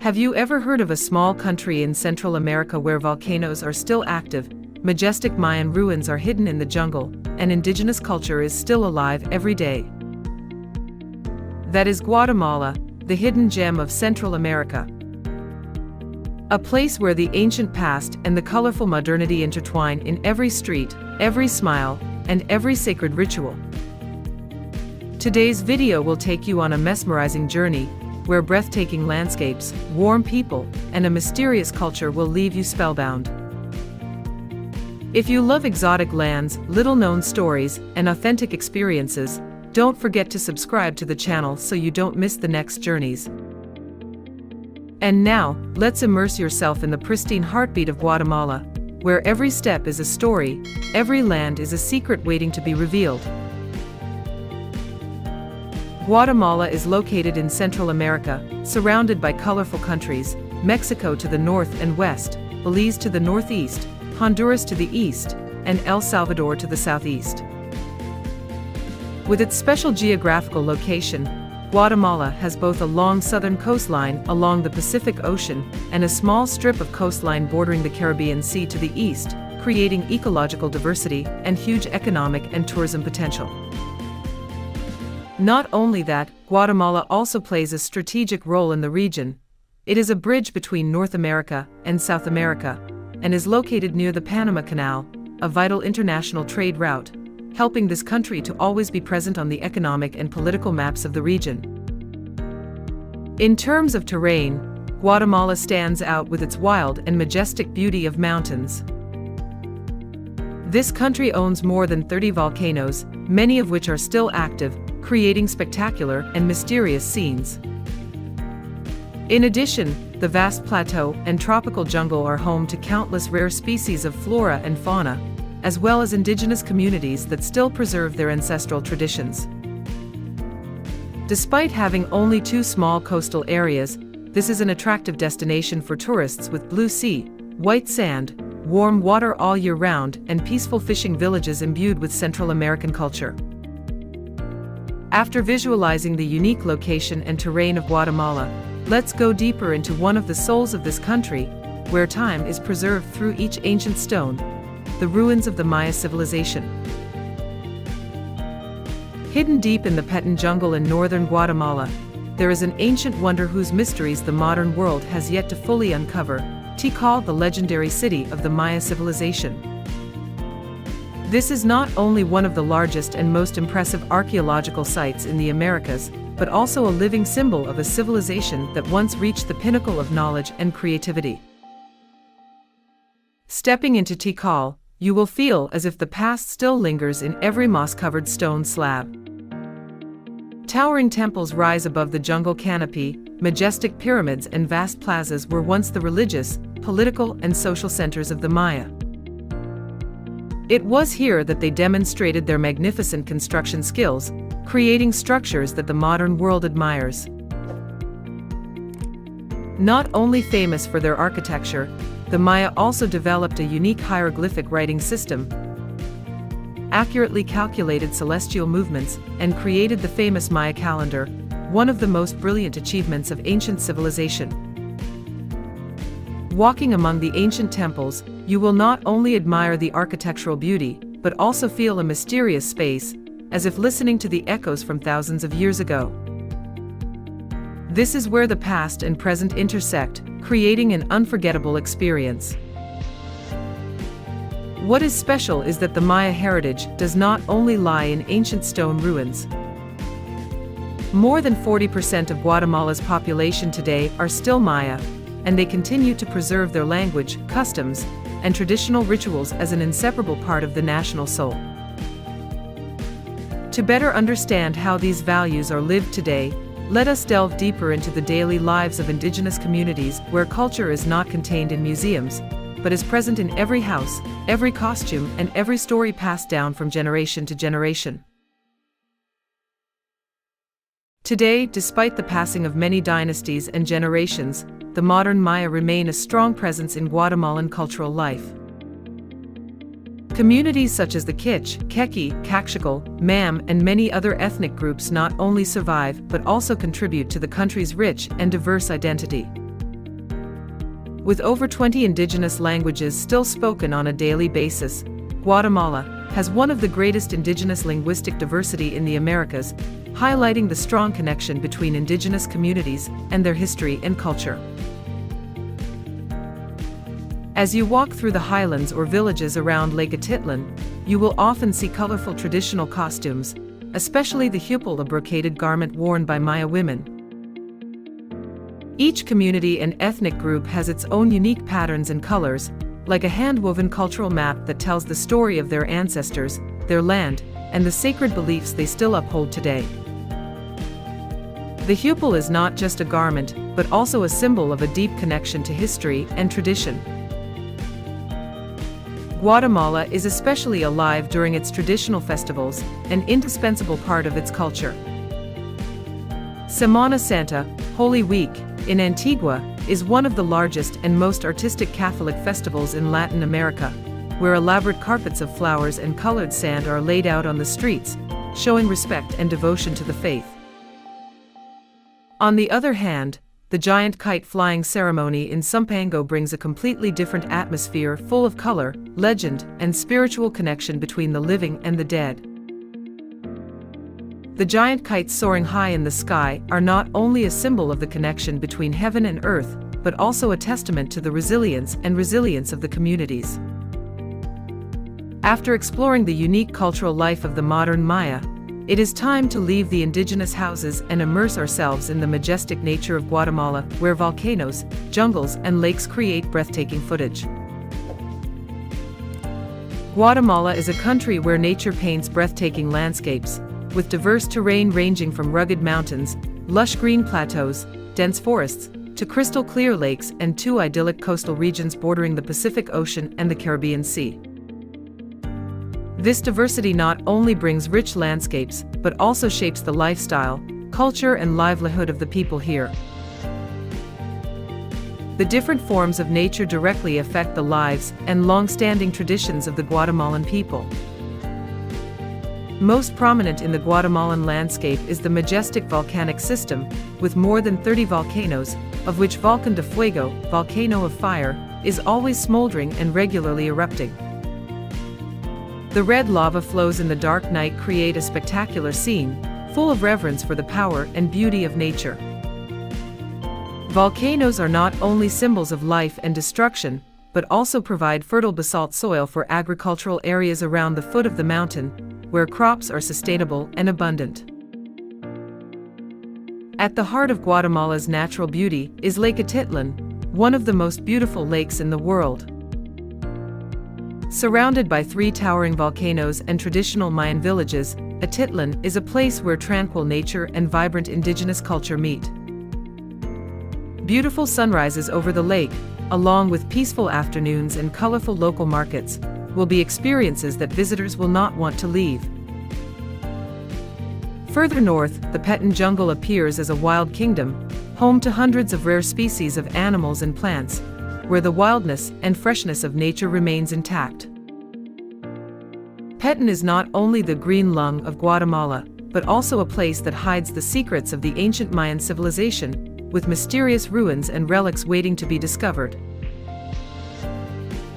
Have you ever heard of a small country in Central America where volcanoes are still active, majestic Mayan ruins are hidden in the jungle, and indigenous culture is still alive every day? That is Guatemala, the hidden gem of Central America. A place where the ancient past and the colorful modernity intertwine in every street, every smile, and every sacred ritual. Today's video will take you on a mesmerizing journey, where breathtaking landscapes, warm people, and a mysterious culture will leave you spellbound. If you love exotic lands, little-known stories, and authentic experiences, don't forget to subscribe to the channel so you don't miss the next journeys. And now, let's immerse yourself in the pristine heartbeat of Guatemala, where every step is a story, every land is a secret waiting to be revealed. Guatemala is located in Central America, surrounded by colorful countries, Mexico to the north and west, Belize to the northeast, Honduras to the east, and El Salvador to the southeast. With its special geographical location, Guatemala has both a long southern coastline along the Pacific Ocean and a small strip of coastline bordering the Caribbean Sea to the east, creating ecological diversity and huge economic and tourism potential. Not only that, Guatemala also plays a strategic role in the region. It is a bridge between North America and South America, and is located near the Panama Canal, a vital international trade route, helping this country to always be present on the economic and political maps of the region. In terms of terrain, Guatemala stands out with its wild and majestic beauty of mountains. This country owns more than 30 volcanoes, many of which are still active, creating spectacular and mysterious scenes. In addition, the vast plateau and tropical jungle are home to countless rare species of flora and fauna, as well as indigenous communities that still preserve their ancestral traditions. Despite having only 2 small coastal areas, this is an attractive destination for tourists with blue sea, white sand, warm water all year round, and peaceful fishing villages imbued with Central American culture. After visualizing the unique location and terrain of Guatemala, let's go deeper into one of the souls of this country, where time is preserved through each ancient stone, the ruins of the Maya civilization. Hidden deep in the Petén jungle in northern Guatemala, there is an ancient wonder whose mysteries the modern world has yet to fully uncover, Tikal, the legendary city of the Maya civilization. This is not only one of the largest and most impressive archaeological sites in the Americas, but also a living symbol of a civilization that once reached the pinnacle of knowledge and creativity. Stepping into Tikal, you will feel as if the past still lingers in every moss-covered stone slab. Towering temples rise above the jungle canopy, majestic pyramids and vast plazas were once the religious, political, and social centers of the Maya. It was here that they demonstrated their magnificent construction skills, creating structures that the modern world admires. Not only famous for their architecture, the Maya also developed a unique hieroglyphic writing system, accurately calculated celestial movements, and created the famous Maya calendar, one of the most brilliant achievements of ancient civilization. Walking among the ancient temples, you will not only admire the architectural beauty, but also feel a mysterious space, as if listening to the echoes from thousands of years ago. This is where the past and present intersect, creating an unforgettable experience. What is special is that the Maya heritage does not only lie in ancient stone ruins. More than 40% of Guatemala's population today are still Maya, and they continue to preserve their language, customs, and traditional rituals as an inseparable part of the national soul. To better understand how these values are lived today, let us delve deeper into the daily lives of indigenous communities where culture is not contained in museums, but is present in every house, every costume, and every story passed down from generation to generation. Today, despite the passing of many dynasties and generations, the modern Maya remain a strong presence in Guatemalan cultural life. Communities such as the Kich, Keki, Kakshakal, Mam, and many other ethnic groups not only survive but also contribute to the country's rich and diverse identity. With over 20 indigenous languages still spoken on a daily basis, Guatemala has one of the greatest indigenous linguistic diversity in the Americas, highlighting the strong connection between indigenous communities and their history and culture. As you walk through the highlands or villages around Lake Atitlán, you will often see colorful traditional costumes, especially the hupil, a brocaded garment worn by Maya women. Each community and ethnic group has its own unique patterns and colors, like a hand-woven cultural map that tells the story of their ancestors, their land, and the sacred beliefs they still uphold today. The hupil is not just a garment, but also a symbol of a deep connection to history and tradition. Guatemala is especially alive during its traditional festivals, an indispensable part of its culture. Semana Santa, Holy Week, in Antigua, is one of the largest and most artistic Catholic festivals in Latin America, where elaborate carpets of flowers and colored sand are laid out on the streets, showing respect and devotion to the faith. On the other hand, the giant kite flying ceremony in Zumpango brings a completely different atmosphere full of color, legend, and spiritual connection between the living and the dead. The giant kites soaring high in the sky are not only a symbol of the connection between heaven and earth, but also a testament to the resilience of the communities. After exploring the unique cultural life of the modern Maya, it is time to leave the indigenous houses and immerse ourselves in the majestic nature of Guatemala, where volcanoes, jungles, and lakes create breathtaking footage. Guatemala is a country where nature paints breathtaking landscapes, with diverse terrain ranging from rugged mountains, lush green plateaus, dense forests, to crystal-clear lakes and two idyllic coastal regions bordering the Pacific Ocean and the Caribbean Sea. This diversity not only brings rich landscapes, but also shapes the lifestyle, culture, and livelihood of the people here. The different forms of nature directly affect the lives and long-standing traditions of the Guatemalan people. Most prominent in the Guatemalan landscape is the Majestic volcanic system, with more than 30 volcanoes, of which Volcán de Fuego, volcano of fire, is always smoldering and regularly erupting. The red lava flows in the dark night create a spectacular scene, full of reverence for the power and beauty of nature. Volcanoes are not only symbols of life and destruction, but also provide fertile basalt soil for agricultural areas around the foot of the mountain, where crops are sustainable and abundant. At the heart of Guatemala's natural beauty is Lake Atitlán, one of the most beautiful lakes in the world. Surrounded by three towering volcanoes and traditional Mayan villages, Atitlán is a place where tranquil nature and vibrant indigenous culture meet. Beautiful sunrises over the lake, along with peaceful afternoons and colorful local markets, will be experiences that visitors will not want to leave. Further north, the Petén jungle appears as a wild kingdom, home to hundreds of rare species of animals and plants, where the wildness and freshness of nature remains intact. Petén is not only the green lung of Guatemala, but also a place that hides the secrets of the ancient Mayan civilization, with mysterious ruins and relics waiting to be discovered.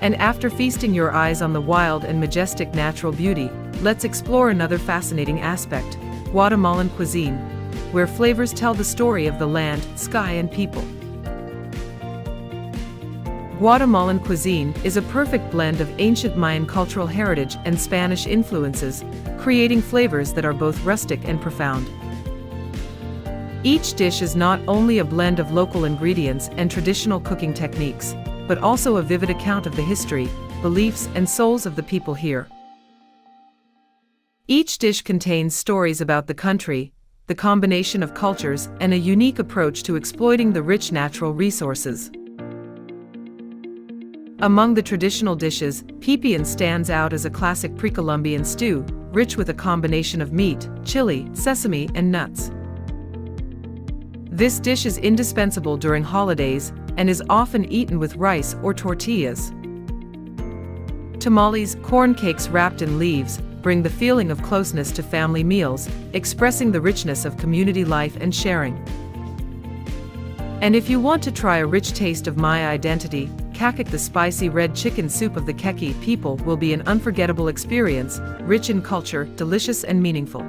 And after feasting your eyes on the wild and majestic natural beauty, let's explore another fascinating aspect, Guatemalan cuisine, where flavors tell the story of the land, sky, and people. Guatemalan cuisine is a perfect blend of ancient Mayan cultural heritage and Spanish influences, creating flavors that are both rustic and profound. Each dish is not only a blend of local ingredients and traditional cooking techniques, but also a vivid account of the history, beliefs, and souls of the people here. Each dish contains stories about the country, the combination of cultures, and a unique approach to exploiting the rich natural resources. Among the traditional dishes, pipián stands out as a classic pre-Columbian stew, rich with a combination of meat, chili, sesame, and nuts. This dish is indispensable during holidays and is often eaten with rice or tortillas. Tamales, corn cakes wrapped in leaves, bring the feeling of closeness to family meals, expressing the richness of community life and sharing. And if you want to try a rich taste of Maya identity, Kakak, the spicy red chicken soup of the Keki people, will be an unforgettable experience, rich in culture, delicious and meaningful.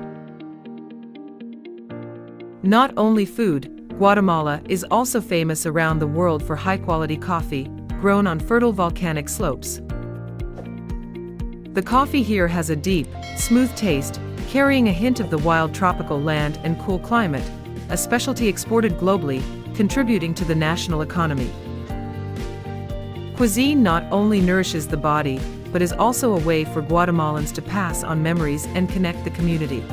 Not only food, Guatemala is also famous around the world for high-quality coffee, grown on fertile volcanic slopes. The coffee here has a deep, smooth taste, carrying a hint of the wild tropical land and cool climate, a specialty exported globally, contributing to the national economy. Cuisine not only nourishes the body, but is also a way for Guatemalans to pass on memories and connect the community.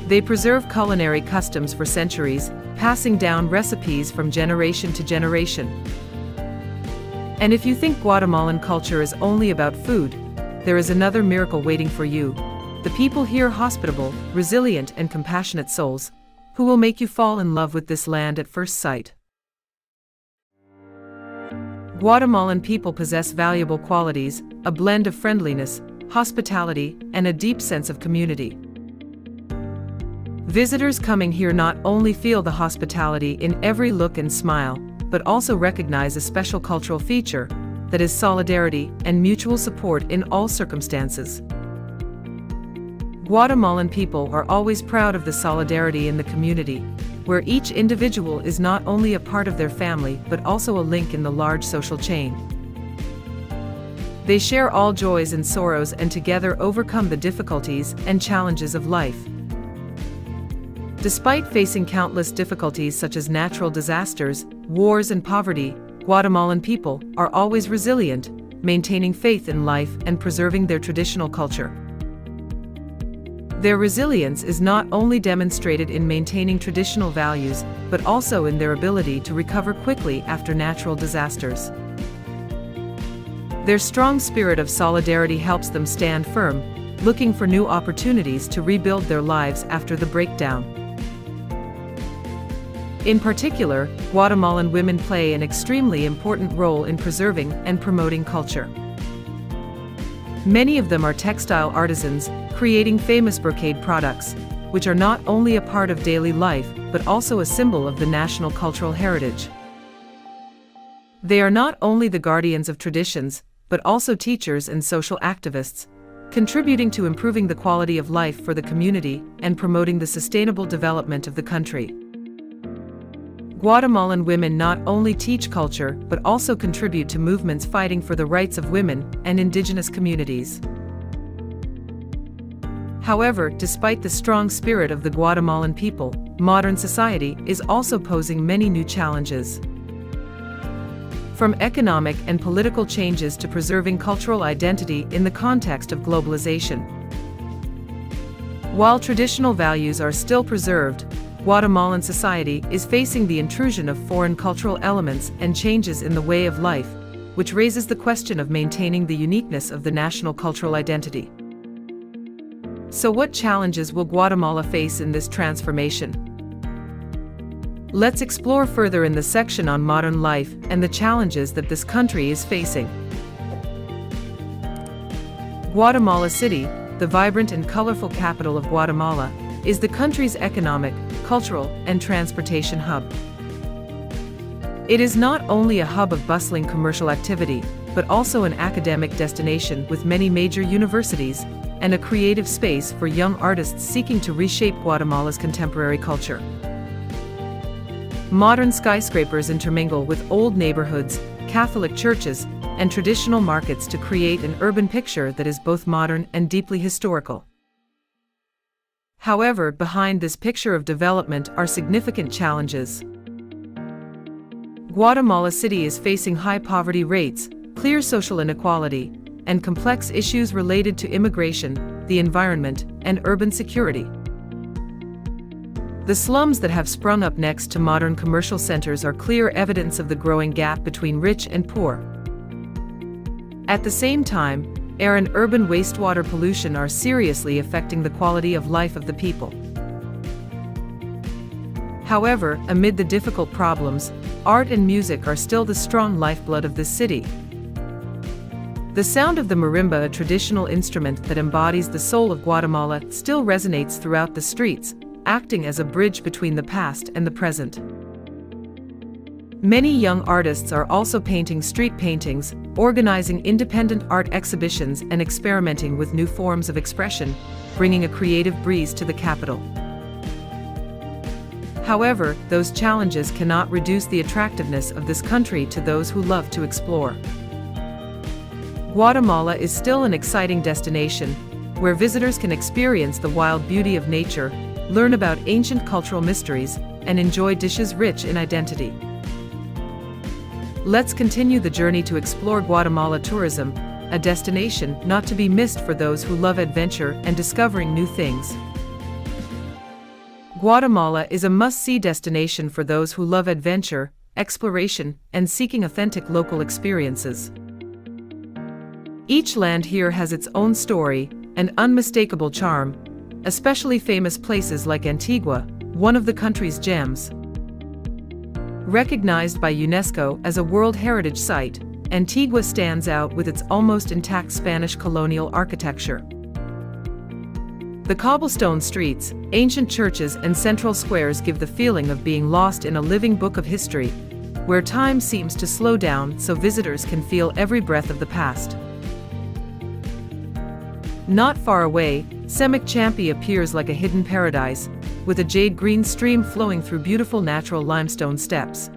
They preserve culinary customs for centuries, passing down recipes from generation to generation. And if you think Guatemalan culture is only about food, there is another miracle waiting for you. The people here are hospitable, resilient and compassionate souls, who will make you fall in love with this land at first sight. Guatemalan people possess valuable qualities, a blend of friendliness, hospitality, and a deep sense of community. Visitors coming here not only feel the hospitality in every look and smile, but also recognize a special cultural feature, that is solidarity and mutual support in all circumstances. Guatemalan people are always proud of the solidarity in the community, where each individual is not only a part of their family but also a link in the large social chain. They share all joys and sorrows and together overcome the difficulties and challenges of life. Despite facing countless difficulties such as natural disasters, wars and poverty, Guatemalan people are always resilient, maintaining faith in life and preserving their traditional culture. Their resilience is not only demonstrated in maintaining traditional values, but also in their ability to recover quickly after natural disasters. Their strong spirit of solidarity helps them stand firm, looking for new opportunities to rebuild their lives after the breakdown. In particular, Guatemalan women play an extremely important role in preserving and promoting culture. Many of them are textile artisans, creating famous brocade products, which are not only a part of daily life, but also a symbol of the national cultural heritage. They are not only the guardians of traditions, but also teachers and social activists, contributing to improving the quality of life for the community and promoting the sustainable development of the country. Guatemalan women not only teach culture, but also contribute to movements fighting for the rights of women and indigenous communities. However, despite the strong spirit of the Guatemalan people, modern society is also posing many new challenges. From economic and political changes to preserving cultural identity in the context of globalization. While traditional values are still preserved, Guatemalan society is facing the intrusion of foreign cultural elements and changes in the way of life, which raises the question of maintaining the uniqueness of the national cultural identity. So what challenges will Guatemala face in this transformation? Let's explore further in the section on modern life and the challenges that this country is facing. Guatemala City, the vibrant and colorful capital of Guatemala, is the country's economic, cultural, and transportation hub. It is not only a hub of bustling commercial activity, but also an academic destination with many major universities, and a creative space for young artists seeking to reshape Guatemala's contemporary culture. Modern skyscrapers intermingle with old neighborhoods, Catholic churches, and traditional markets to create an urban picture that is both modern and deeply historical. However, behind this picture of development are significant challenges. Guatemala City is facing high poverty rates, clear social inequality, and complex issues related to immigration, the environment, and urban security. The slums that have sprung up next to modern commercial centers are clear evidence of the growing gap between rich and poor. At the same time, air and urban wastewater pollution are seriously affecting the quality of life of the people. However, amid the difficult problems, art and music are still the strong lifeblood of this city. The sound of the marimba, a traditional instrument that embodies the soul of Guatemala, still resonates throughout the streets, acting as a bridge between the past and the present. Many young artists are also painting street paintings, organizing independent art exhibitions, and experimenting with new forms of expression, bringing a creative breeze to the capital. However, those challenges cannot reduce the attractiveness of this country to those who love to explore. Guatemala is still an exciting destination, where visitors can experience the wild beauty of nature, learn about ancient cultural mysteries, and enjoy dishes rich in identity. Let's continue the journey to explore Guatemala tourism, a destination not to be missed for those who love adventure and discovering new things. Guatemala is a must-see destination for those who love adventure, exploration, and seeking authentic local experiences. Each land here has its own story and unmistakable charm, especially famous places like Antigua, one of the country's gems. Recognized by UNESCO as a World Heritage Site, Antigua stands out with its almost intact Spanish colonial architecture. The cobblestone streets, ancient churches, and central squares give the feeling of being lost in a living book of history, where time seems to slow down so visitors can feel every breath of the past. Not far away, Semak Champi appears like a hidden paradise, with a jade-green stream flowing through beautiful natural limestone steps.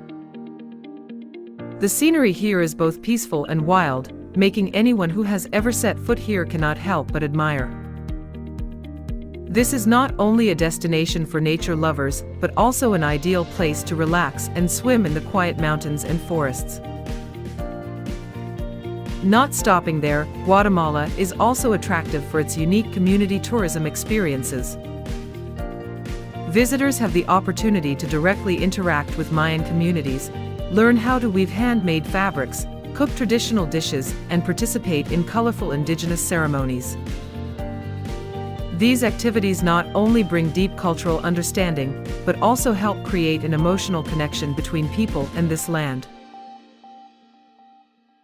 The scenery here is both peaceful and wild, making anyone who has ever set foot here cannot help but admire. This is not only a destination for nature lovers, but also an ideal place to relax and swim in the quiet mountains and forests. Not stopping there, Guatemala is also attractive for its unique community tourism experiences. Visitors have the opportunity to directly interact with Mayan communities, learn how to weave handmade fabrics, cook traditional dishes, and participate in colorful indigenous ceremonies. These activities not only bring deep cultural understanding, but also help create an emotional connection between people and this land.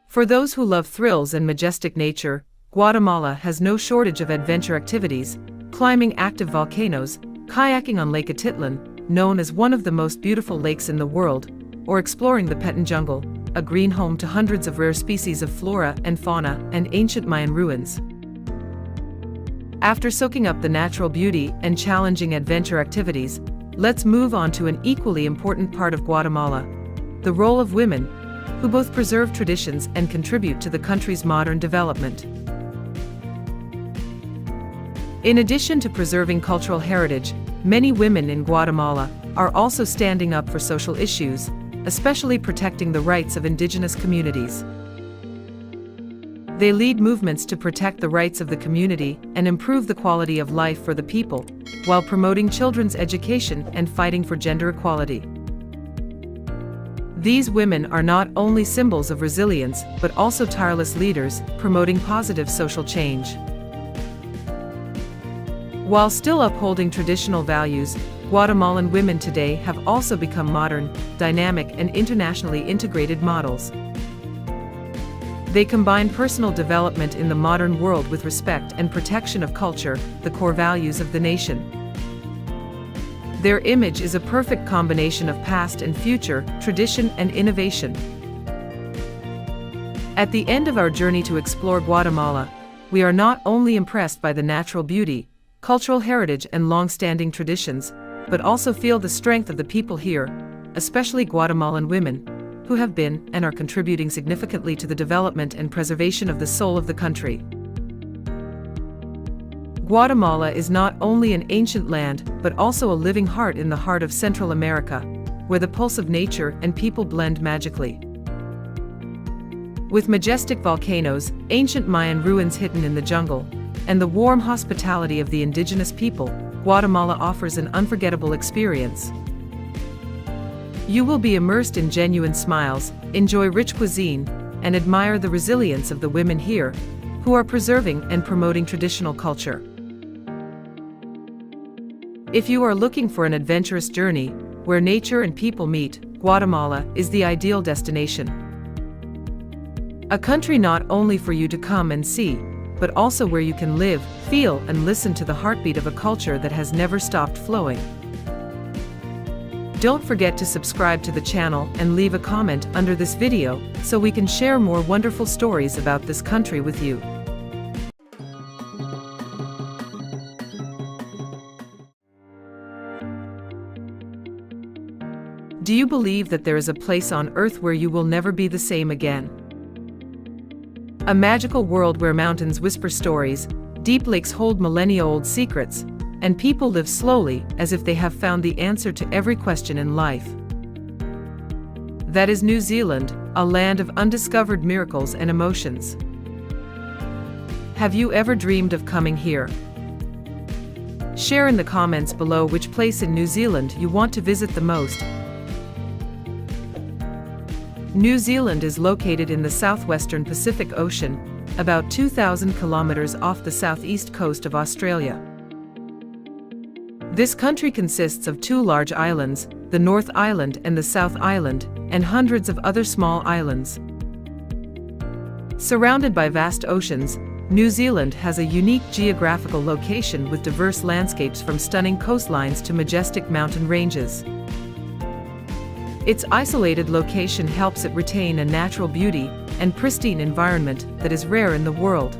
For those who love thrills and majestic nature, Guatemala has no shortage of adventure activities, climbing active volcanoes, kayaking on Lake Atitlán, known as one of the most beautiful lakes in the world, or exploring the Petén Jungle, a green home to hundreds of rare species of flora and fauna and ancient Mayan ruins. After soaking up the natural beauty and challenging adventure activities, let's move on to an equally important part of Guatemala: the role of women, who both preserve traditions and contribute to the country's modern development. In addition to preserving cultural heritage, many women in Guatemala are also standing up for social issues, especially protecting the rights of indigenous communities. They lead movements to protect the rights of the community and improve the quality of life for the people, while promoting children's education and fighting for gender equality. These women are not only symbols of resilience, but also tireless leaders, promoting positive social change. While still upholding traditional values, Guatemalan women today have also become modern, dynamic, and internationally integrated models. They combine personal development in the modern world with respect and protection of culture, the core values of the nation. Their image is a perfect combination of past and future, tradition and innovation. At the end of our journey to explore Guatemala, we are not only impressed by the natural beauty, cultural heritage, and long-standing traditions, but also feel the strength of the people here, especially Guatemalan women, who have been and are contributing significantly to the development and preservation of the soul of the country. Guatemala is not only an ancient land, but also a living heart in the heart of Central America, where the pulse of nature and people blend magically. With majestic volcanoes, ancient Mayan ruins hidden in the jungle, and the warm hospitality of the indigenous people, Guatemala offers an unforgettable experience. You will be immersed in genuine smiles, enjoy rich cuisine, and admire the resilience of the women here, who are preserving and promoting traditional culture. If you are looking for an adventurous journey, where nature and people meet, Guatemala is the ideal destination. A country not only for you to come and see, but also where you can live, feel, and listen to the heartbeat of a culture that has never stopped flowing. Don't forget to subscribe to the channel and leave a comment under this video so we can share more wonderful stories about this country with you. Do you believe that there is a place on Earth where you will never be the same again? A magical world where mountains whisper stories, deep lakes hold millennia-old secrets, and people live slowly as if they have found the answer to every question in life. That is New Zealand, a land of undiscovered miracles and emotions. Have you ever dreamed of coming here? Share in the comments below which place in New Zealand you want to visit the most. New Zealand is located in the southwestern Pacific Ocean, about 2,000 kilometers off the southeast coast of Australia. This country consists of two large islands, the North Island and the South Island, and hundreds of other small islands. Surrounded by vast oceans, New Zealand has a unique geographical location with diverse landscapes from stunning coastlines to majestic mountain ranges. Its isolated location helps it retain a natural beauty and pristine environment that is rare in the world.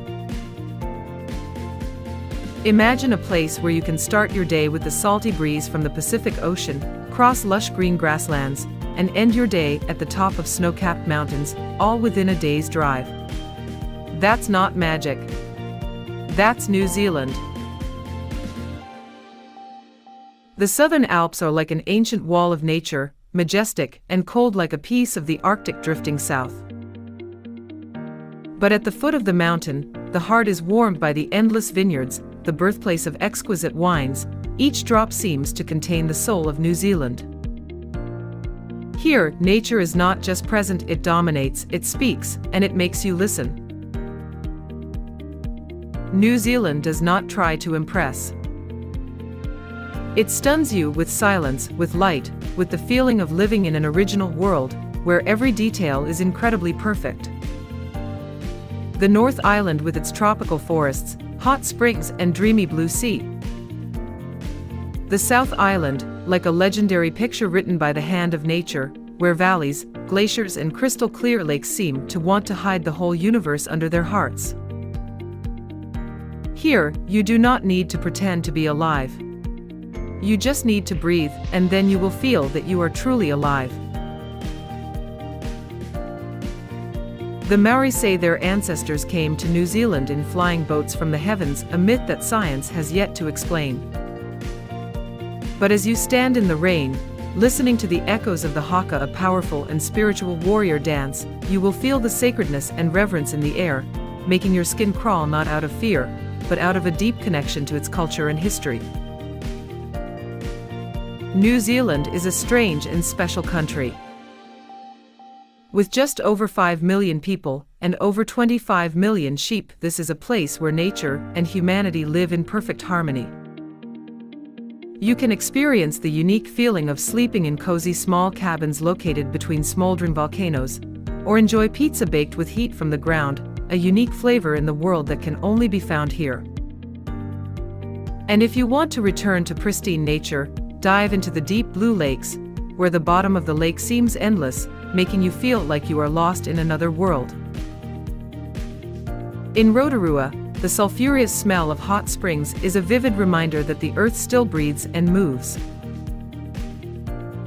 Imagine a place where you can start your day with the salty breeze from the Pacific Ocean, cross lush green grasslands, and end your day at the top of snow-capped mountains, all within a day's drive. That's not magic. That's New Zealand. The Southern Alps are like an ancient wall of nature, majestic and cold like a piece of the Arctic drifting south. But at the foot of the mountain, the heart is warmed by the endless vineyards, the birthplace of exquisite wines. Each drop seems to contain the soul of New Zealand. Here, nature is not just present, it dominates, it speaks, and it makes you listen. New Zealand does not try to impress. It stuns you with silence, with light, with the feeling of living in an original world, where every detail is incredibly perfect. The North Island with its tropical forests, hot springs and dreamy blue sea. The South Island, like a legendary picture written by the hand of nature, where valleys, glaciers and crystal-clear lakes seem to want to hide the whole universe under their hearts. Here, you do not need to pretend to be alive. You just need to breathe, and then you will feel that you are truly alive. The Maori say their ancestors came to New Zealand in flying boats from the heavens, a myth that science has yet to explain. But as you stand in the rain, listening to the echoes of the haka, a powerful and spiritual warrior dance, you will feel the sacredness and reverence in the air, making your skin crawl not out of fear, but out of a deep connection to its culture and history. New Zealand is a strange and special country. With just over 5 million people and over 25 million sheep, this is a place where nature and humanity live in perfect harmony. You can experience the unique feeling of sleeping in cozy small cabins located between smoldering volcanoes, or enjoy pizza baked with heat from the ground, a unique flavor in the world that can only be found here. And if you want to return to pristine nature, dive into the deep blue lakes, where the bottom of the lake seems endless, making you feel like you are lost in another world. In Rotorua, the sulfurous smell of hot springs is a vivid reminder that the earth still breathes and moves.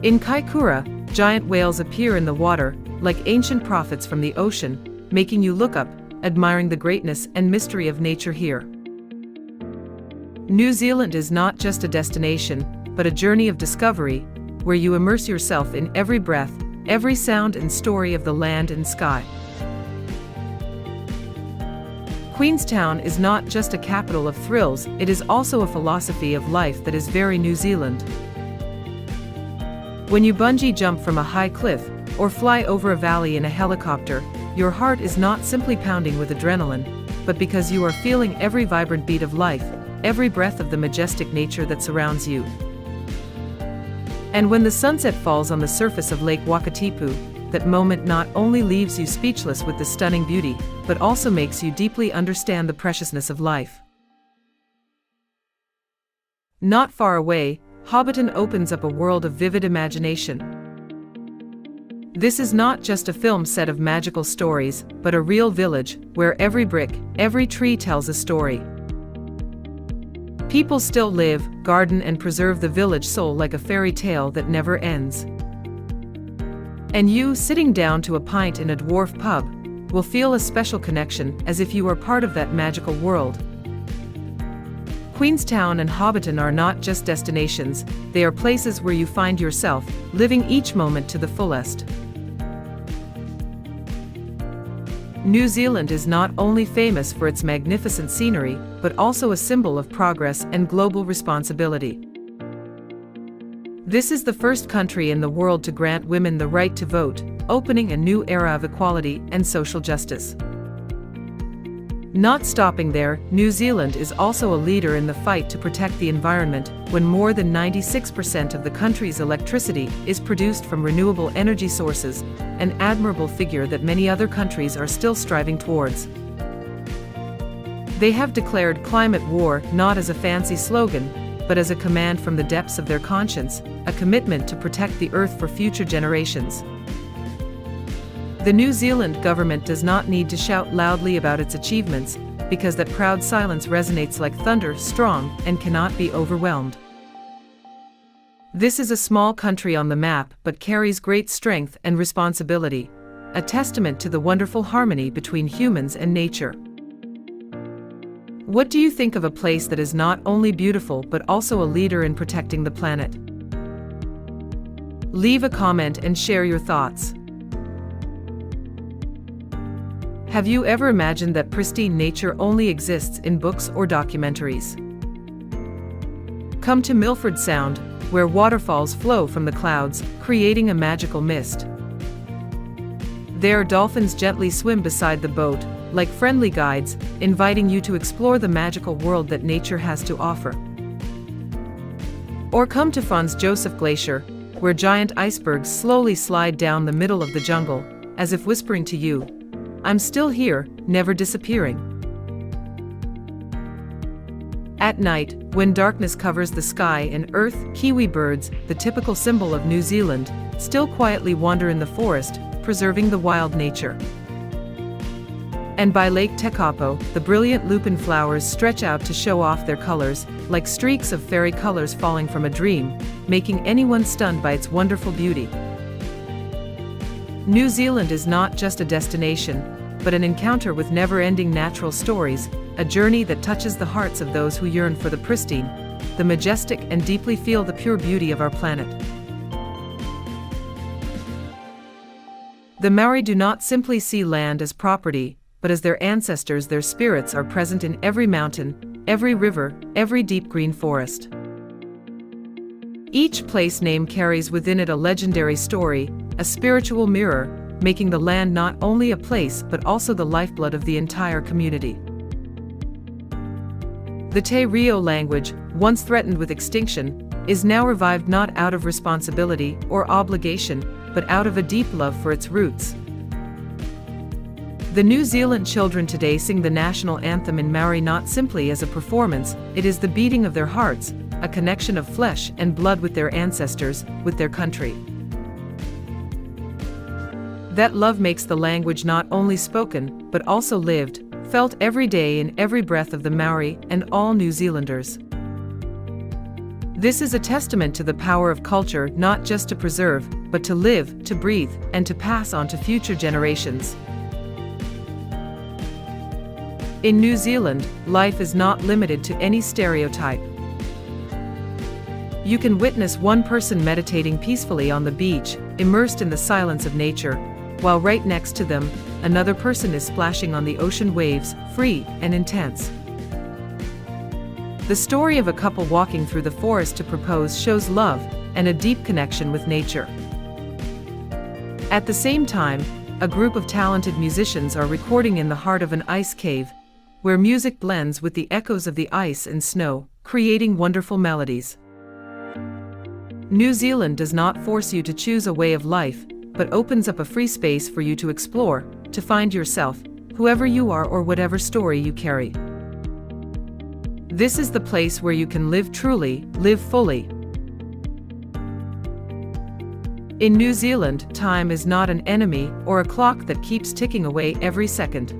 In Kaikoura, giant whales appear in the water, like ancient prophets from the ocean, making you look up, admiring the greatness and mystery of nature here. New Zealand is not just a destination, but a journey of discovery, where you immerse yourself in every breath, every sound and story of the land and sky. Queenstown is not just a capital of thrills, it is also a philosophy of life that is very New Zealand. When you bungee jump from a high cliff, or fly over a valley in a helicopter, your heart is not simply pounding with adrenaline, but because you are feeling every vibrant beat of life, every breath of the majestic nature that surrounds you. And when the sunset falls on the surface of Lake Wakatipu, that moment not only leaves you speechless with the stunning beauty, but also makes you deeply understand the preciousness of life. Not far away, Hobbiton opens up a world of vivid imagination. This is not just a film set of magical stories, but a real village, where every brick, every tree tells a story. People still live, garden and preserve the village soul like a fairy tale that never ends. And you, sitting down to a pint in a dwarf pub, will feel a special connection, as if you are part of that magical world. Queenstown and Hobbiton are not just destinations, they are places where you find yourself, living each moment to the fullest. New Zealand is not only famous for its magnificent scenery, but also a symbol of progress and global responsibility. This is the first country in the world to grant women the right to vote, opening a new era of equality and social justice. Not stopping there, New Zealand is also a leader in the fight to protect the environment, when more than 96% of the country's electricity is produced from renewable energy sources, an admirable figure that many other countries are still striving towards. They have declared climate war not as a fancy slogan, but as a command from the depths of their conscience, a commitment to protect the earth for future generations. The New Zealand government does not need to shout loudly about its achievements, because that proud silence resonates like thunder, strong, and cannot be overwhelmed. This is a small country on the map, but carries great strength and responsibility, a testament to the wonderful harmony between humans and nature. What do you think of a place that is not only beautiful but also a leader in protecting the planet? Leave a comment and share your thoughts. Have you ever imagined that pristine nature only exists in books or documentaries? Come to Milford Sound, where waterfalls flow from the clouds, creating a magical mist. There, dolphins gently swim beside the boat, like friendly guides, inviting you to explore the magical world that nature has to offer. Or come to Franz Josef Glacier, where giant icebergs slowly slide down the middle of the jungle, as if whispering to you, "I'm still here, never disappearing." At night, when darkness covers the sky and earth, kiwi birds, the typical symbol of New Zealand, still quietly wander in the forest, preserving the wild nature. And by Lake Tekapo, the brilliant lupin flowers stretch out to show off their colors, like streaks of fairy colors falling from a dream, making anyone stunned by its wonderful beauty. New Zealand is not just a destination, but an encounter with never-ending natural stories, a journey that touches the hearts of those who yearn for the pristine, the majestic, and deeply feel the pure beauty of our planet. The Maori do not simply see land as property, but as their ancestors. Their spirits are present in every mountain, every river, every deep green forest. Each place name carries within it a legendary story, a spiritual mirror, making the land not only a place but also the lifeblood of the entire community. The Te Reo language, once threatened with extinction, is now revived not out of responsibility or obligation, but out of a deep love for its roots. The New Zealand children today sing the national anthem in Maori not simply as a performance, it is the beating of their hearts, a connection of flesh and blood with their ancestors, with their country. That love makes the language not only spoken, but also lived, felt every day in every breath of the Maori and all New Zealanders. This is a testament to the power of culture, not just to preserve, but to live, to breathe, and to pass on to future generations. In New Zealand, life is not limited to any stereotype. You can witness one person meditating peacefully on the beach, immersed in the silence of nature, while right next to them, another person is splashing on the ocean waves, free and intense. The story of a couple walking through the forest to propose shows love and a deep connection with nature. At the same time, a group of talented musicians are recording in the heart of an ice cave, where music blends with the echoes of the ice and snow, creating wonderful melodies. New Zealand does not force you to choose a way of life, but opens up a free space for you to explore, to find yourself, whoever you are or whatever story you carry. This is the place where you can live truly, live fully. In New Zealand, time is not an enemy or a clock that keeps ticking away every second.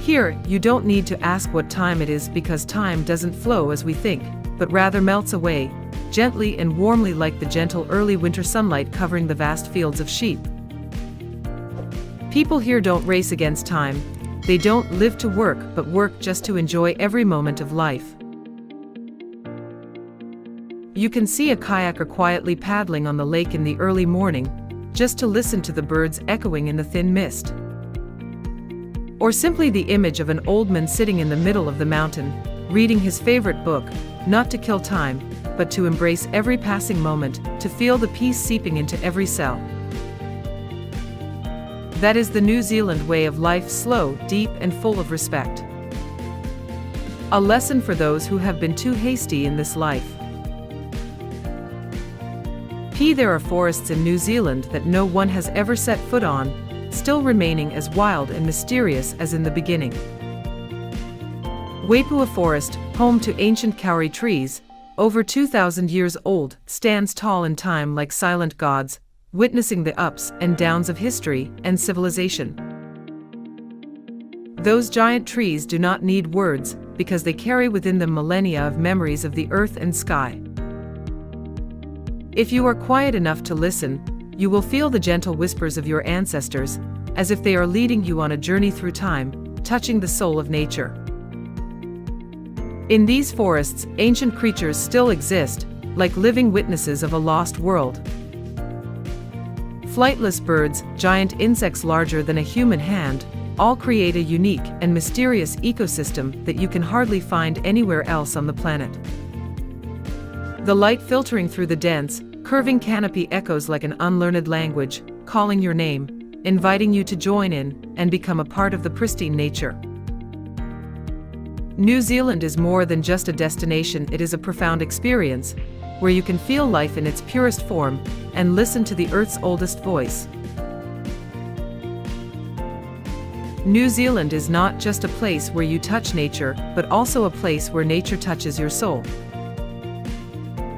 Here, you don't need to ask what time it is because time doesn't flow as we think, but rather melts away, gently and warmly like the gentle early winter sunlight covering the vast fields of sheep. People here don't race against time. They don't live to work, but work just to enjoy every moment of life. You can see a kayaker quietly paddling on the lake in the early morning, just to listen to the birds echoing in the thin mist. Or simply the image of an old man sitting in the middle of the mountain, reading his favorite book, not to kill time, but to embrace every passing moment, to feel the peace seeping into every cell. That is the New Zealand way of life, slow, deep, and full of respect. A lesson for those who have been too hasty in this life. There are forests in New Zealand that no one has ever set foot on, still remaining as wild and mysterious as in the beginning. Wapua Forest, home to ancient kauri trees, over 2,000 years old, stands tall in time like silent gods, witnessing the ups and downs of history and civilization. Those giant trees do not need words, because they carry within them millennia of memories of the earth and sky. If you are quiet enough to listen, you will feel the gentle whispers of your ancestors, as if they are leading you on a journey through time, touching the soul of nature. In these forests, ancient creatures still exist, like living witnesses of a lost world. Flightless birds, giant insects larger than a human hand, all create a unique and mysterious ecosystem that you can hardly find anywhere else on the planet. The light filtering through the dense, curving canopy echoes like an unlearned language, calling your name, inviting you to join in and become a part of the pristine nature. New Zealand is more than just a destination, it is a profound experience, where you can feel life in its purest form and listen to the Earth's oldest voice. New Zealand is not just a place where you touch nature, but also a place where nature touches your soul.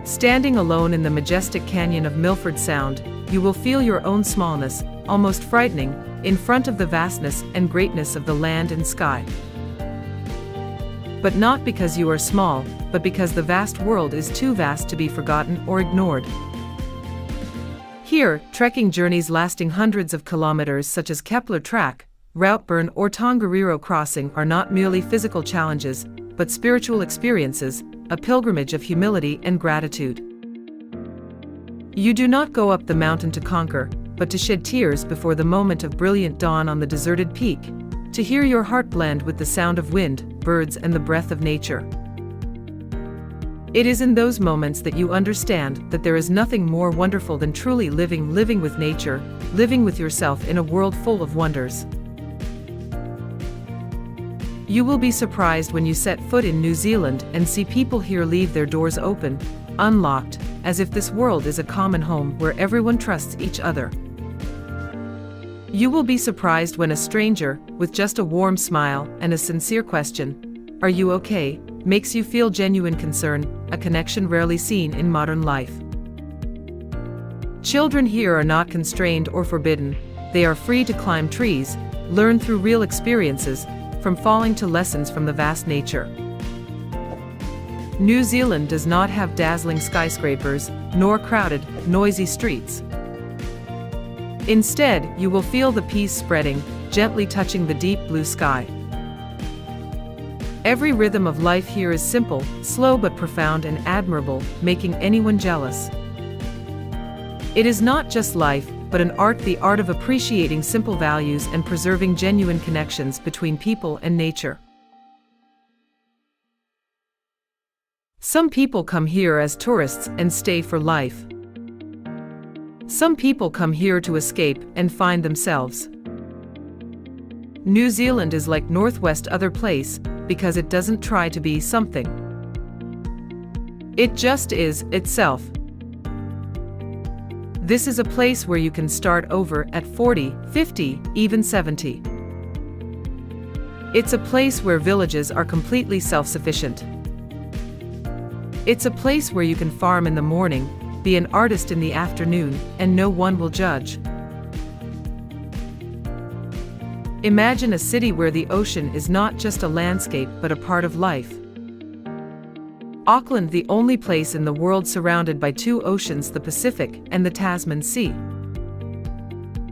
Standing alone in the majestic canyon of Milford Sound, you will feel your own smallness, almost frightening, in front of the vastness and greatness of the land and sky. But not because you are small, but because the vast world is too vast to be forgotten or ignored. Here, trekking journeys lasting hundreds of kilometers such as Kepler Track, Routeburn or Tongariro Crossing are not merely physical challenges, but spiritual experiences, a pilgrimage of humility and gratitude. You do not go up the mountain to conquer, but to shed tears before the moment of brilliant dawn on the deserted peak, to hear your heart blend with the sound of wind, birds, and the breath of nature. It is in those moments that you understand that there is nothing more wonderful than truly living with nature, living with yourself in a world full of wonders. You will be surprised when you set foot in New Zealand and see people here leave their doors open, unlocked, as if this world is a common home where everyone trusts each other. You will be surprised when a stranger, with just a warm smile and a sincere question, "Are you okay?" makes you feel genuine concern, a connection rarely seen in modern life. Children here are not constrained or forbidden, they are free to climb trees, learn through real experiences, from falling to lessons from the vast nature. New Zealand does not have dazzling skyscrapers, nor crowded, noisy streets. Instead, you will feel the peace spreading, gently touching the deep blue sky. Every rhythm of life here is simple, slow but profound and admirable, making anyone jealous. It is not just life, but an art, the art of appreciating simple values and preserving genuine connections between people and nature. Some people come here as tourists and stay for life. Some people come here to escape and find themselves. New Zealand is like Northwest other place because it doesn't try to be something. It just is itself. This is a place where you can start over at 40, 50, even 70. It's a place where villages are completely self-sufficient. It's a place where you can farm in the morning, be an artist in the afternoon, and no one will judge. Imagine a city where the ocean is not just a landscape but a part of life. Auckland, the only place in the world surrounded by two oceans, the Pacific and the Tasman Sea.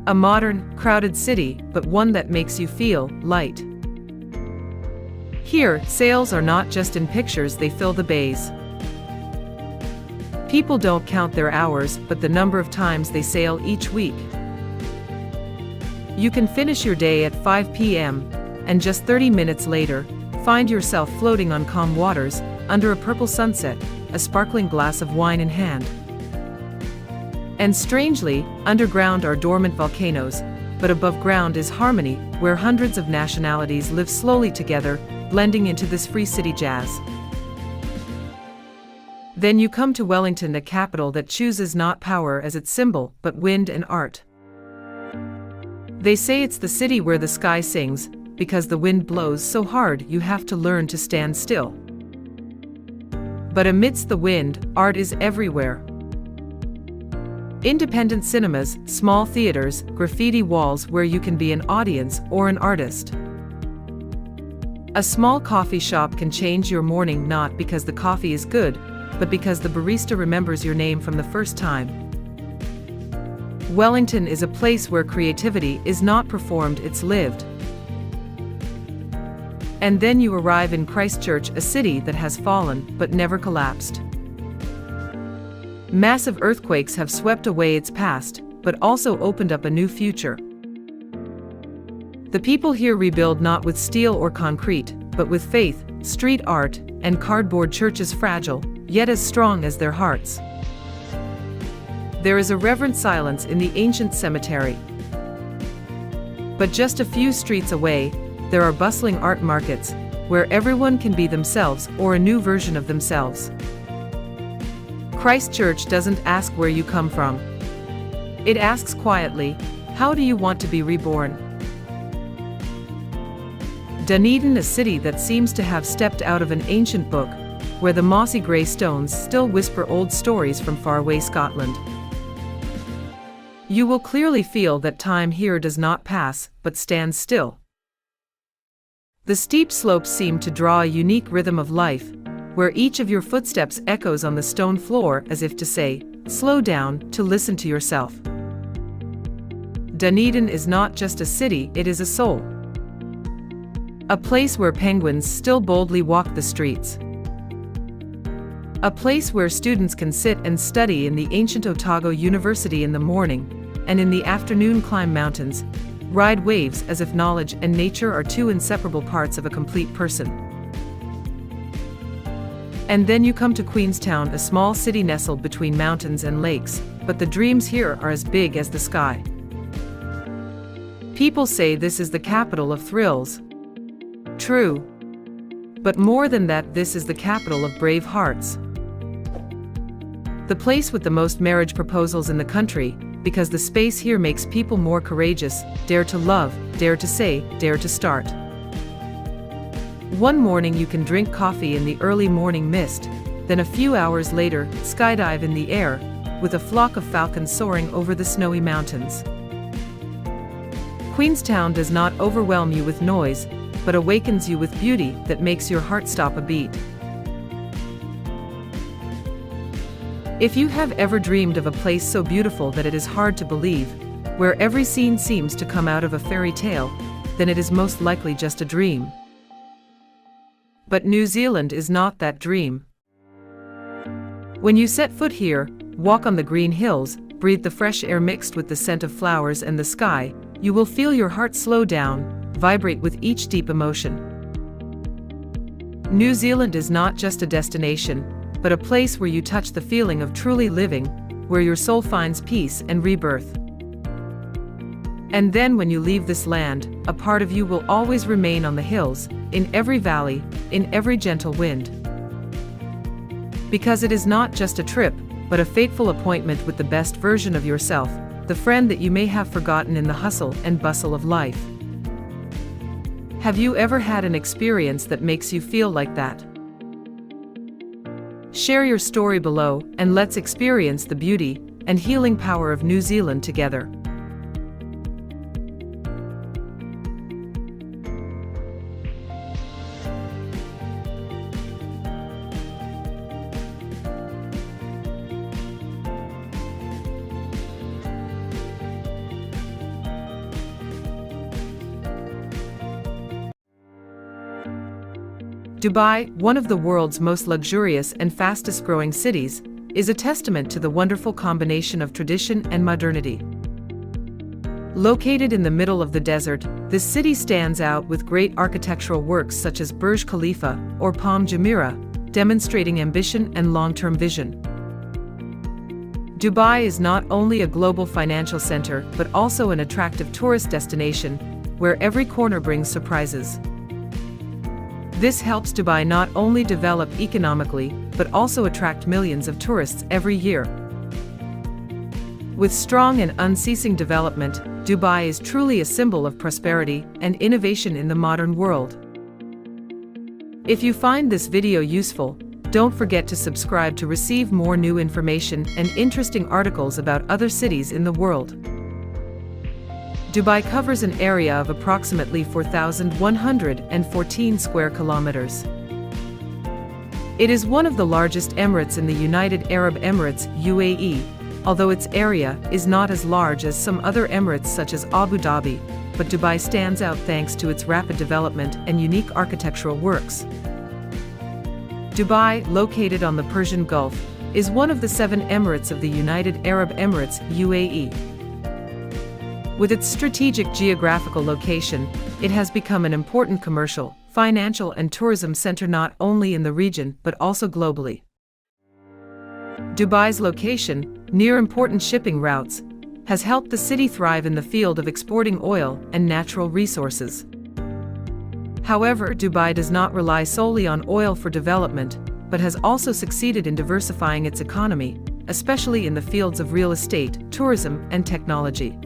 A modern, crowded city, but one that makes you feel light. Here, sails are not just in pictures, they fill the bays. People don't count their hours, but the number of times they sail each week. You can finish your day at 5 p.m., and just 30 minutes later, find yourself floating on calm waters, under a purple sunset, a sparkling glass of wine in hand. And strangely, underground are dormant volcanoes, but above ground is harmony, where hundreds of nationalities live slowly together, blending into this free city jazz. Then you come to Wellington, a capital that chooses not power as its symbol, but wind and art. They say it's the city where the sky sings, because the wind blows so hard you have to learn to stand still. But amidst the wind, art is everywhere. Independent cinemas, small theaters, graffiti walls where you can be an audience or an artist. A small coffee shop can change your morning, not because the coffee is good, but because the barista remembers your name from the first time. Wellington is a place where creativity is not performed, it's lived. And then you arrive in Christchurch, a city that has fallen but never collapsed. Massive earthquakes have swept away its past, but also opened up a new future. The people here rebuild not with steel or concrete, but with faith, street art, and cardboard churches fragile, yet as strong as their hearts. There is a reverent silence in the ancient cemetery. But just a few streets away, there are bustling art markets, where everyone can be themselves or a new version of themselves. Christchurch doesn't ask where you come from. It asks quietly, how do you want to be reborn? Dunedin, a city that seems to have stepped out of an ancient book, where the mossy grey stones still whisper old stories from faraway Scotland. You will clearly feel that time here does not pass, but stands still. The steep slopes seem to draw a unique rhythm of life, where each of your footsteps echoes on the stone floor as if to say, slow down, to listen to yourself. Dunedin is not just a city, it is a soul. A place where penguins still boldly walk the streets. A place where students can sit and study in the ancient Otago University in the morning, and in the afternoon climb mountains, ride waves as if knowledge and nature are two inseparable parts of a complete person. And then you come to Queenstown, a small city nestled between mountains and lakes, but the dreams here are as big as the sky. People say this is the capital of thrills. True. But more than that, this is the capital of brave hearts. The place with the most marriage proposals in the country, because the space here makes people more courageous, dare to love, dare to say, dare to start. One morning you can drink coffee in the early morning mist, then a few hours later, skydive in the air, with a flock of falcons soaring over the snowy mountains. Queenstown does not overwhelm you with noise, but awakens you with beauty that makes your heart stop a beat. If you have ever dreamed of a place so beautiful that it is hard to believe, where every scene seems to come out of a fairy tale, then it is most likely just a dream. But New Zealand is not that dream. When you set foot here, walk on the green hills, breathe the fresh air mixed with the scent of flowers and the sky, you will feel your heart slow down, vibrate with each deep emotion. New Zealand is not just a destination, but a place where you touch the feeling of truly living, where your soul finds peace and rebirth. And then when you leave this land, a part of you will always remain on the hills, in every valley, in every gentle wind. Because it is not just a trip, but a fateful appointment with the best version of yourself, the friend that you may have forgotten in the hustle and bustle of life. Have you ever had an experience that makes you feel like that? Share your story below, and let's experience the beauty and healing power of New Zealand together. Dubai, one of the world's most luxurious and fastest-growing cities, is a testament to the wonderful combination of tradition and modernity. Located in the middle of the desert, this city stands out with great architectural works such as Burj Khalifa or Palm Jumeirah, demonstrating ambition and long-term vision. Dubai is not only a global financial center but also an attractive tourist destination, where every corner brings surprises. This helps Dubai not only develop economically, but also attract millions of tourists every year. With strong and unceasing development, Dubai is truly a symbol of prosperity and innovation in the modern world. If you find this video useful, don't forget to subscribe to receive more new information and interesting articles about other cities in the world. Dubai covers an area of approximately 4,114 square kilometers. It is one of the largest emirates in the United Arab Emirates (UAE), although its area is not as large as some other emirates such as Abu Dhabi, but Dubai stands out thanks to its rapid development and unique architectural works. Dubai, located on the Persian Gulf, is one of the 7 emirates of the United Arab Emirates (UAE). With its strategic geographical location, it has become an important commercial, financial and tourism center not only in the region but also globally. Dubai's location, near important shipping routes, has helped the city thrive in the field of exporting oil and natural resources. However, Dubai does not rely solely on oil for development, but has also succeeded in diversifying its economy, especially in the fields of real estate, tourism, and technology.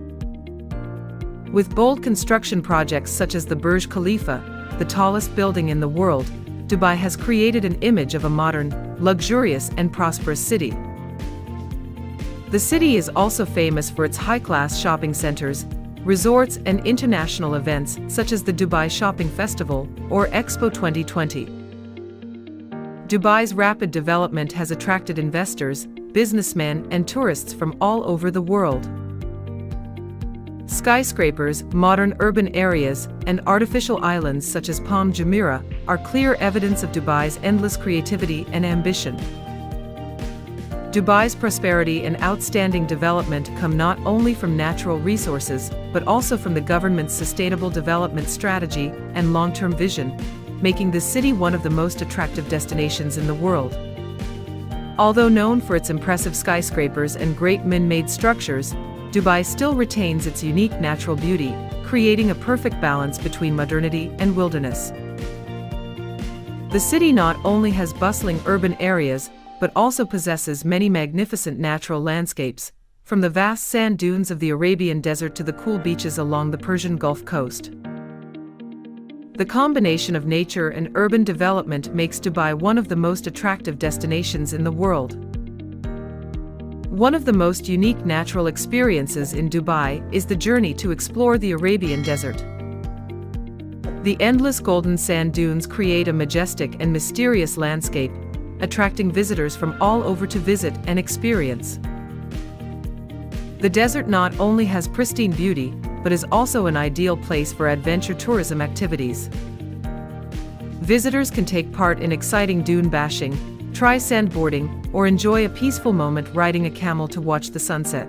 With bold construction projects such as the Burj Khalifa, the tallest building in the world, Dubai has created an image of a modern, luxurious and prosperous city. The city is also famous for its high-class shopping centers, resorts and international events such as the Dubai Shopping Festival or Expo 2020. Dubai's rapid development has attracted investors, businessmen and tourists from all over the world. Skyscrapers, modern urban areas, and artificial islands such as Palm Jumeirah are clear evidence of Dubai's endless creativity and ambition. Dubai's prosperity and outstanding development come not only from natural resources, but also from the government's sustainable development strategy and long-term vision, making the city one of the most attractive destinations in the world. Although known for its impressive skyscrapers and great man-made structures, Dubai still retains its unique natural beauty, creating a perfect balance between modernity and wilderness. The city not only has bustling urban areas, but also possesses many magnificent natural landscapes, from the vast sand dunes of the Arabian Desert to the cool beaches along the Persian Gulf Coast. The combination of nature and urban development makes Dubai one of the most attractive destinations in the world. One of the most unique natural experiences in Dubai is the journey to explore the Arabian Desert. The endless golden sand dunes create a majestic and mysterious landscape, attracting visitors from all over to visit and experience. The desert not only has pristine beauty, but is also an ideal place for adventure tourism activities. Visitors can take part in exciting dune bashing, try sandboarding, or enjoy a peaceful moment riding a camel to watch the sunset.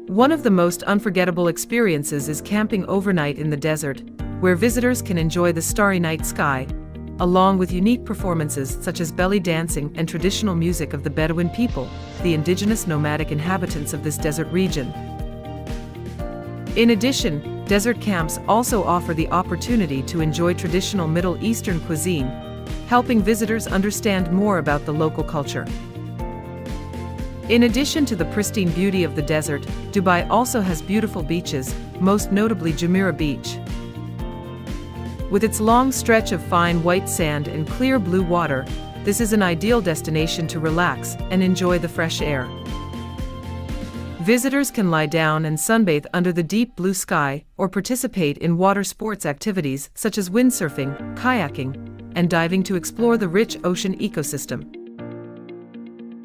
One of the most unforgettable experiences is camping overnight in the desert, where visitors can enjoy the starry night sky, along with unique performances such as belly dancing and traditional music of the Bedouin people, the indigenous nomadic inhabitants of this desert region. In addition, desert camps also offer the opportunity to enjoy traditional Middle Eastern cuisine, helping visitors understand more about the local culture. In addition to the pristine beauty of the desert, Dubai also has beautiful beaches, most notably Jumeirah Beach. With its long stretch of fine white sand and clear blue water, this is an ideal destination to relax and enjoy the fresh air. Visitors can lie down and sunbathe under the deep blue sky or participate in water sports activities such as windsurfing, kayaking, and diving to explore the rich ocean ecosystem.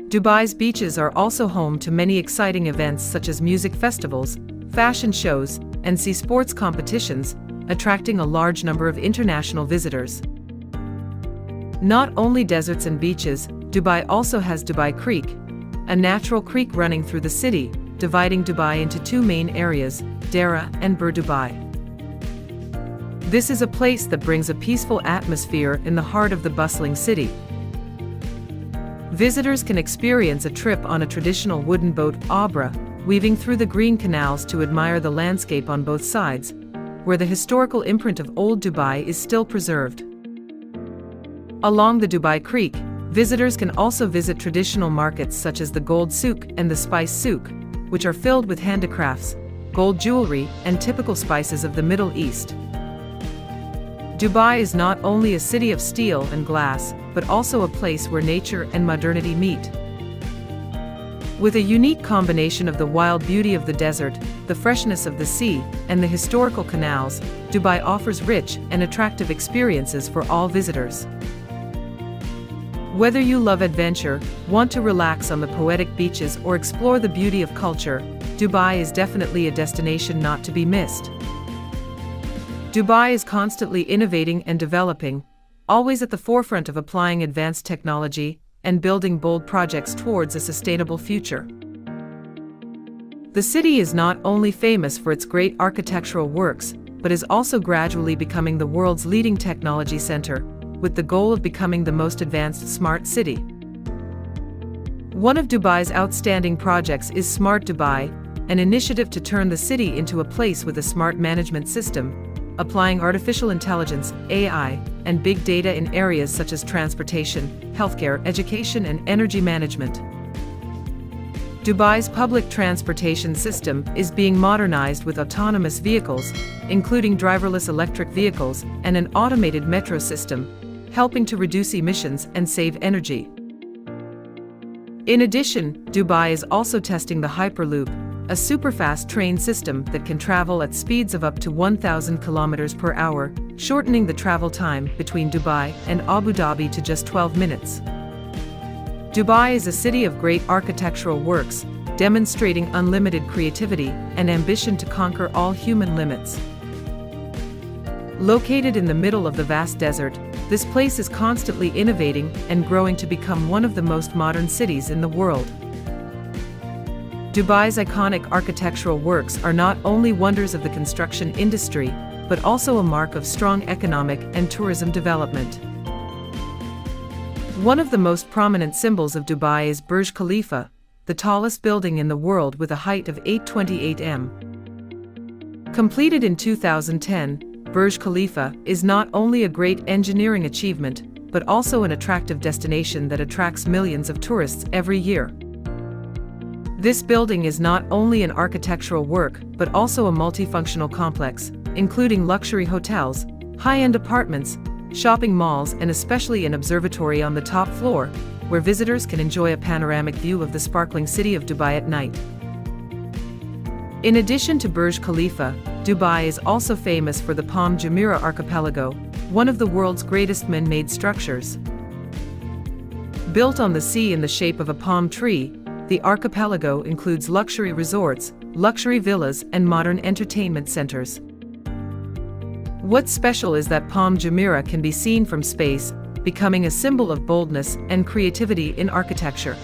Dubai's beaches are also home to many exciting events such as music festivals, fashion shows, and sea sports competitions, attracting a large number of international visitors. Not only deserts and beaches, Dubai also has Dubai Creek, a natural creek running through the city, dividing Dubai into two main areas, Dera and Bur Dubai. This is a place that brings a peaceful atmosphere in the heart of the bustling city. Visitors can experience a trip on a traditional wooden boat, Abra, weaving through the green canals to admire the landscape on both sides, where the historical imprint of old Dubai is still preserved. Along the Dubai Creek, visitors can also visit traditional markets such as the Gold Souk and the Spice Souk, which are filled with handicrafts, gold jewelry, and typical spices of the Middle East. Dubai is not only a city of steel and glass, but also a place where nature and modernity meet. With a unique combination of the wild beauty of the desert, the freshness of the sea, and the historical canals, Dubai offers rich and attractive experiences for all visitors. Whether you love adventure, want to relax on the poetic beaches, or explore the beauty of culture, Dubai is definitely a destination not to be missed. Dubai is constantly innovating and developing, always at the forefront of applying advanced technology and building bold projects towards a sustainable future. The city is not only famous for its great architectural works, but is also gradually becoming the world's leading technology center, with the goal of becoming the most advanced smart city. One of Dubai's outstanding projects is Smart Dubai, an initiative to turn the city into a place with a smart management system, applying artificial intelligence, AI, and big data in areas such as transportation, healthcare, education, and energy management. Dubai's public transportation system is being modernized with autonomous vehicles, including driverless electric vehicles and an automated metro system, helping to reduce emissions and save energy. In addition, Dubai is also testing the Hyperloop, a superfast train system that can travel at speeds of up to 1,000 kilometers per hour, shortening the travel time between Dubai and Abu Dhabi to just 12 minutes. Dubai is a city of great architectural works, demonstrating unlimited creativity and ambition to conquer all human limits. Located in the middle of the vast desert, this place is constantly innovating and growing to become one of the most modern cities in the world. Dubai's iconic architectural works are not only wonders of the construction industry, but also a mark of strong economic and tourism development. One of the most prominent symbols of Dubai is Burj Khalifa, the tallest building in the world with a height of 828 m. Completed in 2010, Burj Khalifa is not only a great engineering achievement, but also an attractive destination that attracts millions of tourists every year. This building is not only an architectural work, but also a multifunctional complex, including luxury hotels, high-end apartments, shopping malls, and especially an observatory on the top floor, where visitors can enjoy a panoramic view of the sparkling city of Dubai at night. In addition to Burj Khalifa, Dubai is also famous for the Palm Jumeirah Archipelago, one of the world's greatest man-made structures. Built on the sea in the shape of a palm tree, the archipelago includes luxury resorts, luxury villas, and modern entertainment centers. What's special is that Palm Jumeirah can be seen from space, becoming a symbol of boldness and creativity in architecture.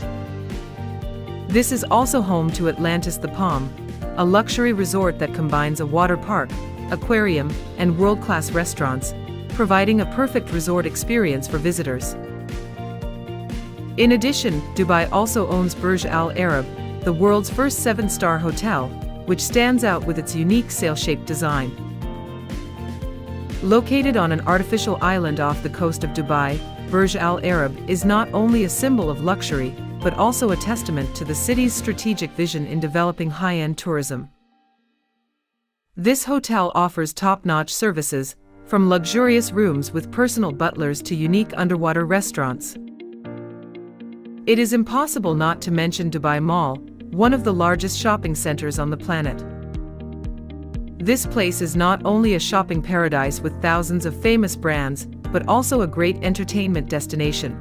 This is also home to Atlantis the Palm, a luxury resort that combines a water park, aquarium, and world-class restaurants, providing a perfect resort experience for visitors. In addition, Dubai also owns Burj Al Arab, the world's first 7-star hotel, which stands out with its unique sail-shaped design. Located on an artificial island off the coast of Dubai, Burj Al Arab is not only a symbol of luxury, but also a testament to the city's strategic vision in developing high-end tourism. This hotel offers top-notch services, from luxurious rooms with personal butlers to unique underwater restaurants. It is impossible not to mention Dubai Mall, one of the largest shopping centers on the planet. This place is not only a shopping paradise with thousands of famous brands, but also a great entertainment destination.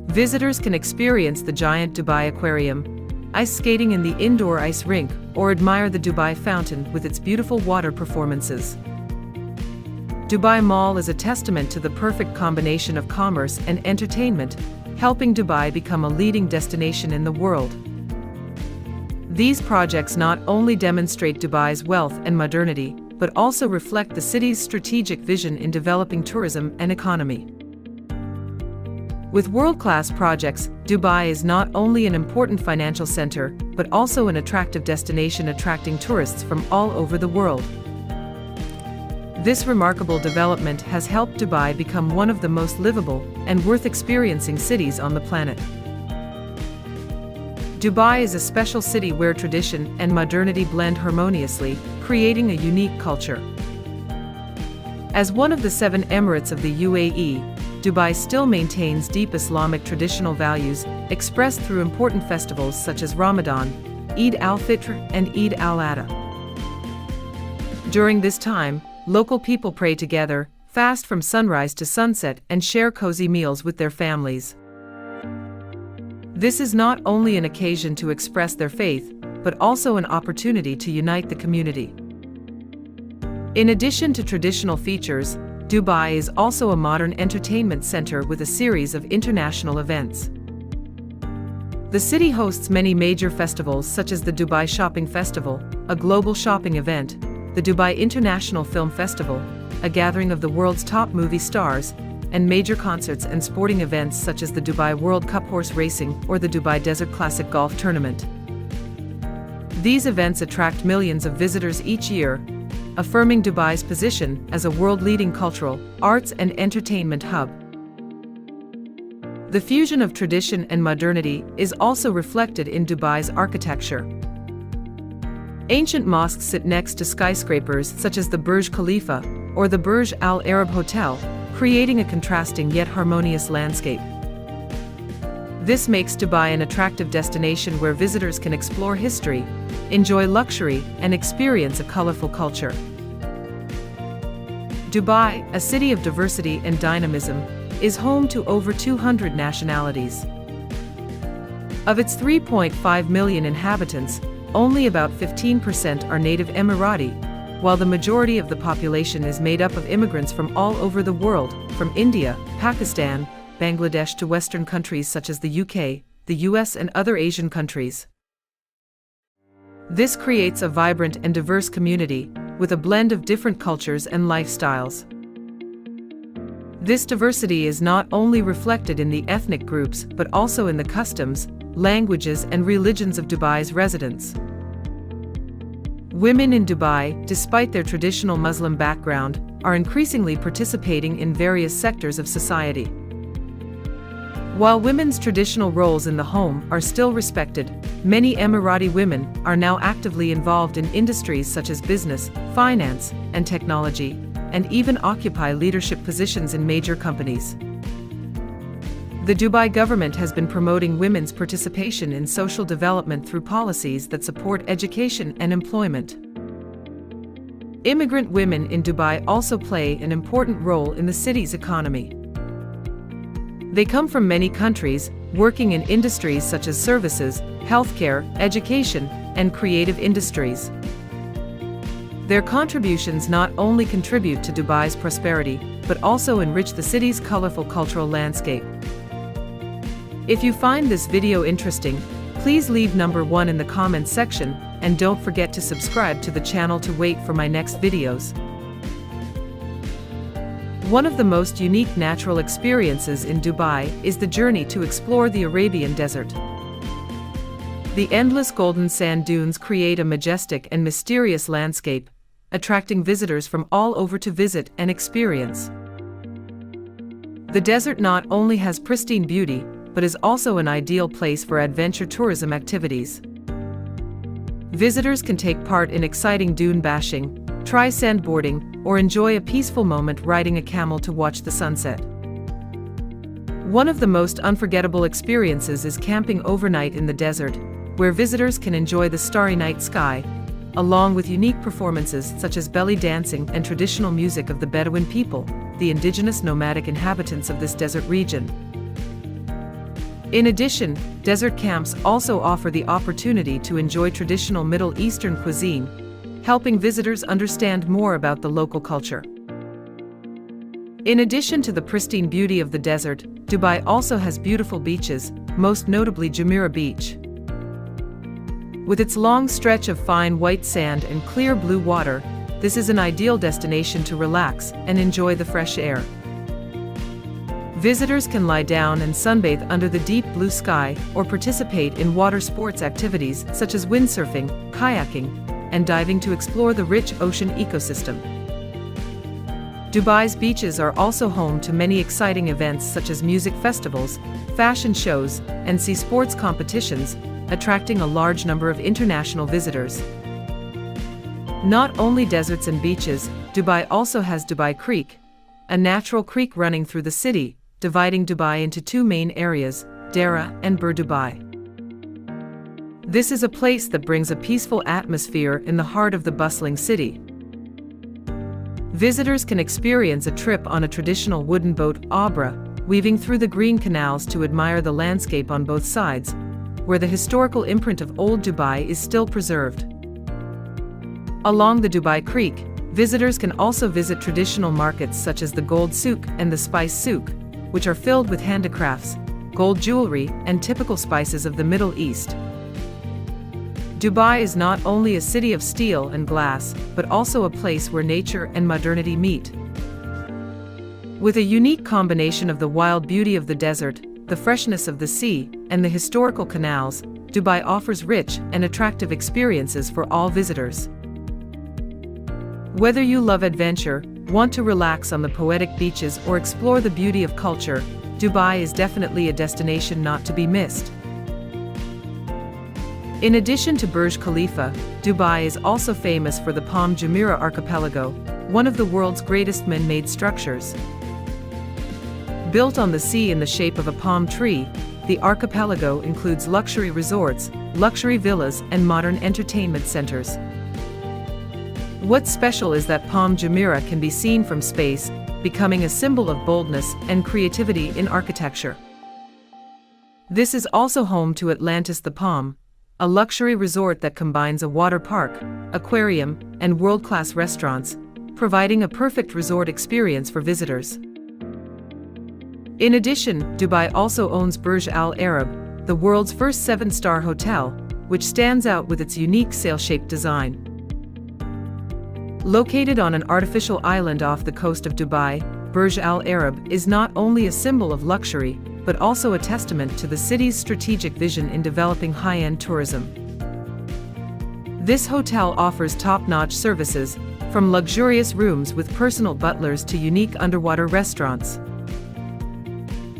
Visitors can experience the giant Dubai Aquarium, ice skating in the indoor ice rink, or admire the Dubai Fountain with its beautiful water performances. Dubai Mall is a testament to the perfect combination of commerce and entertainment, helping Dubai become a leading destination in the world. These projects not only demonstrate Dubai's wealth and modernity, but also reflect the city's strategic vision in developing tourism and economy. With world-class projects, Dubai is not only an important financial center, but also an attractive destination attracting tourists from all over the world. This remarkable development has helped Dubai become one of the most livable and worth experiencing cities on the planet. Dubai is a special city where tradition and modernity blend harmoniously, creating a unique culture. As one of the 7 emirates of the UAE, Dubai still maintains deep Islamic traditional values, expressed through important festivals such as Ramadan, Eid al-Fitr, and Eid al-Adha. During this time, local people pray together, fast from sunrise to sunset, and share cozy meals with their families. This is not only an occasion to express their faith, but also an opportunity to unite the community. In addition to traditional features, Dubai is also a modern entertainment center with a series of international events. The city hosts many major festivals such as the Dubai Shopping Festival, a global shopping event, the Dubai International Film Festival, a gathering of the world's top movie stars, and major concerts and sporting events such as the Dubai World Cup horse racing or the Dubai Desert Classic Golf Tournament. These events attract millions of visitors each year, affirming Dubai's position as a world-leading cultural, arts and entertainment hub. The fusion of tradition and modernity is also reflected in Dubai's architecture. Ancient mosques sit next to skyscrapers such as the Burj Khalifa or the Burj Al Arab Hotel, creating a contrasting yet harmonious landscape. This makes Dubai an attractive destination where visitors can explore history, enjoy luxury, and experience a colorful culture. Dubai, a city of diversity and dynamism, is home to over 200 nationalities. Of its 3.5 million inhabitants, only about 15% are native Emirati, while the majority of the population is made up of immigrants from all over the world, from India, Pakistan, Bangladesh to Western countries such as the UK, the US and other Asian countries. This creates a vibrant and diverse community, with a blend of different cultures and lifestyles. This diversity is not only reflected in the ethnic groups but also in the customs, languages and religions of Dubai's residents. Women in Dubai, despite their traditional Muslim background, are increasingly participating in various sectors of society. While women's traditional roles in the home are still respected, many Emirati women are now actively involved in industries such as business, finance, and technology, and even occupy leadership positions in major companies. The Dubai government has been promoting women's participation in social development through policies that support education and employment. Immigrant women in Dubai also play an important role in the city's economy. They come from many countries, working in industries such as services, healthcare, education, and creative industries. Their contributions not only contribute to Dubai's prosperity, but also enrich the city's colorful cultural landscape. If you find this video interesting, please leave number 1 in the comments section, and don't forget to subscribe to the channel to wait for my next videos. One of the most unique natural experiences in Dubai is the journey to explore the Arabian Desert. The endless golden sand dunes create a majestic and mysterious landscape, attracting visitors from all over to visit and experience. The desert not only has pristine beauty, but is also an ideal place for adventure tourism activities. Visitors can take part in exciting dune bashing, try sandboarding, or enjoy a peaceful moment riding a camel to watch the sunset. One of the most unforgettable experiences is camping overnight in the desert, where visitors can enjoy the starry night sky, along with unique performances such as belly dancing and traditional music of the Bedouin people, the indigenous nomadic inhabitants of this desert region. In addition, desert camps also offer the opportunity to enjoy traditional Middle Eastern cuisine, helping visitors understand more about the local culture. In addition to the pristine beauty of the desert, Dubai also has beautiful beaches, most notably Jumeirah Beach. With its long stretch of fine white sand and clear blue water, this is an ideal destination to relax and enjoy the fresh air. Visitors can lie down and sunbathe under the deep blue sky or participate in water sports activities such as windsurfing, kayaking, and diving to explore the rich ocean ecosystem. Dubai's beaches are also home to many exciting events such as music festivals, fashion shows, and sea sports competitions, attracting a large number of international visitors. Not only deserts and beaches, Dubai also has Dubai Creek, a natural creek running through the city, dividing Dubai into two main areas, Dera and Bur Dubai. This is a place that brings a peaceful atmosphere in the heart of the bustling city. Visitors can experience a trip on a traditional wooden boat, Abra, weaving through the green canals to admire the landscape on both sides, where the historical imprint of old Dubai is still preserved. Along the Dubai Creek, visitors can also visit traditional markets such as the Gold Souk and the Spice Souk, which are filled with handicrafts, gold jewelry, and typical spices of the Middle East. Dubai is not only a city of steel and glass, but also a place where nature and modernity meet. With a unique combination of the wild beauty of the desert, the freshness of the sea, and the historical canals, Dubai offers rich and attractive experiences for all visitors. Whether you love adventure, want to relax on the poetic beaches, or explore the beauty of culture, Dubai is definitely a destination not to be missed. In addition to Burj Khalifa, Dubai is also famous for the Palm Jumeirah Archipelago, one of the world's greatest man-made structures. Built on the sea in the shape of a palm tree, the archipelago includes luxury resorts, luxury villas, and modern entertainment centers. What's special is that Palm Jumeirah can be seen from space, becoming a symbol of boldness and creativity in architecture. This is also home to Atlantis the Palm, a luxury resort that combines a water park, aquarium, and world-class restaurants, providing a perfect resort experience for visitors. In addition, Dubai also owns Burj Al Arab, the world's first 7-star hotel, which stands out with its unique sail-shaped design. Located on an artificial island off the coast of Dubai, Burj Al Arab is not only a symbol of luxury, but also a testament to the city's strategic vision in developing high-end tourism. This hotel offers top-notch services, from luxurious rooms with personal butlers to unique underwater restaurants.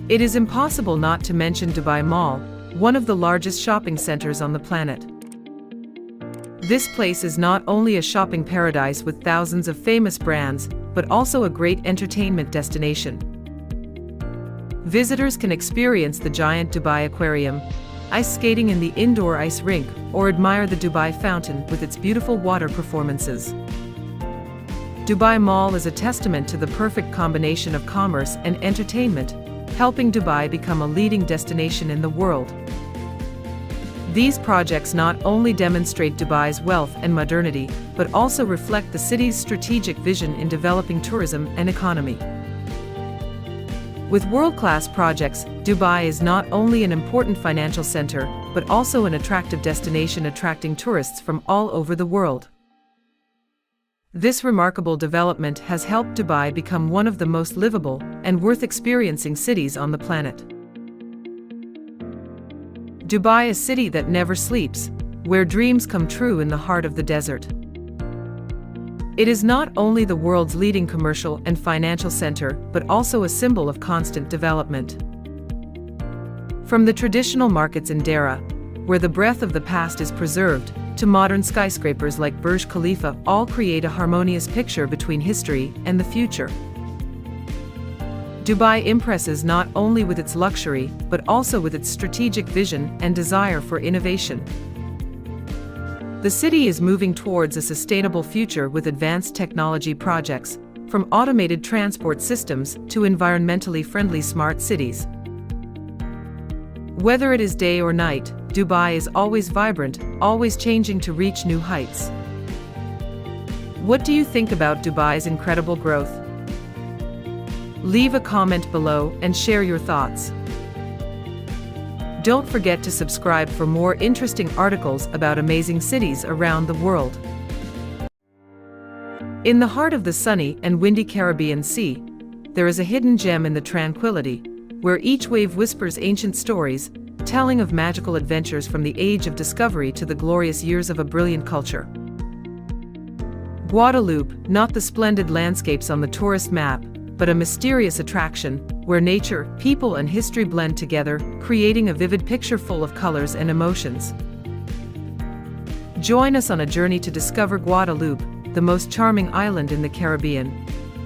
It is impossible not to mention Dubai Mall, one of the largest shopping centers on the planet. This place is not only a shopping paradise with thousands of famous brands, but also a great entertainment destination. Visitors can experience the giant Dubai Aquarium, ice skating in the indoor ice rink, or admire the Dubai Fountain with its beautiful water performances. Dubai Mall is a testament to the perfect combination of commerce and entertainment, helping Dubai become a leading destination in the world. These projects not only demonstrate Dubai's wealth and modernity, but also reflect the city's strategic vision in developing tourism and economy. With world-class projects, Dubai is not only an important financial center, but also an attractive destination attracting tourists from all over the world. This remarkable development has helped Dubai become one of the most livable and worth experiencing cities on the planet. Dubai, a city that never sleeps, where dreams come true in the heart of the desert. It is not only the world's leading commercial and financial center, but also a symbol of constant development. From the traditional markets in Dera, where the breath of the past is preserved, to modern skyscrapers like Burj Khalifa, all create a harmonious picture between history and the future. Dubai impresses not only with its luxury, but also with its strategic vision and desire for innovation. The city is moving towards a sustainable future with advanced technology projects, from automated transport systems to environmentally friendly smart cities. Whether it is day or night, Dubai is always vibrant, always changing to reach new heights. What do you think about Dubai's incredible growth? Leave a comment below and share your thoughts. Don't forget to subscribe for more interesting articles about amazing cities around the world. In the heart of the sunny and windy Caribbean Sea, there is a hidden gem in the tranquility, where each wave whispers ancient stories, telling of magical adventures from the age of discovery to the glorious years of a brilliant culture. Guadeloupe, not the splendid landscapes on the tourist map, but a mysterious attraction, where nature, people and history blend together, creating a vivid picture full of colors and emotions. Join us on a journey to discover Guadeloupe, the most charming island in the Caribbean,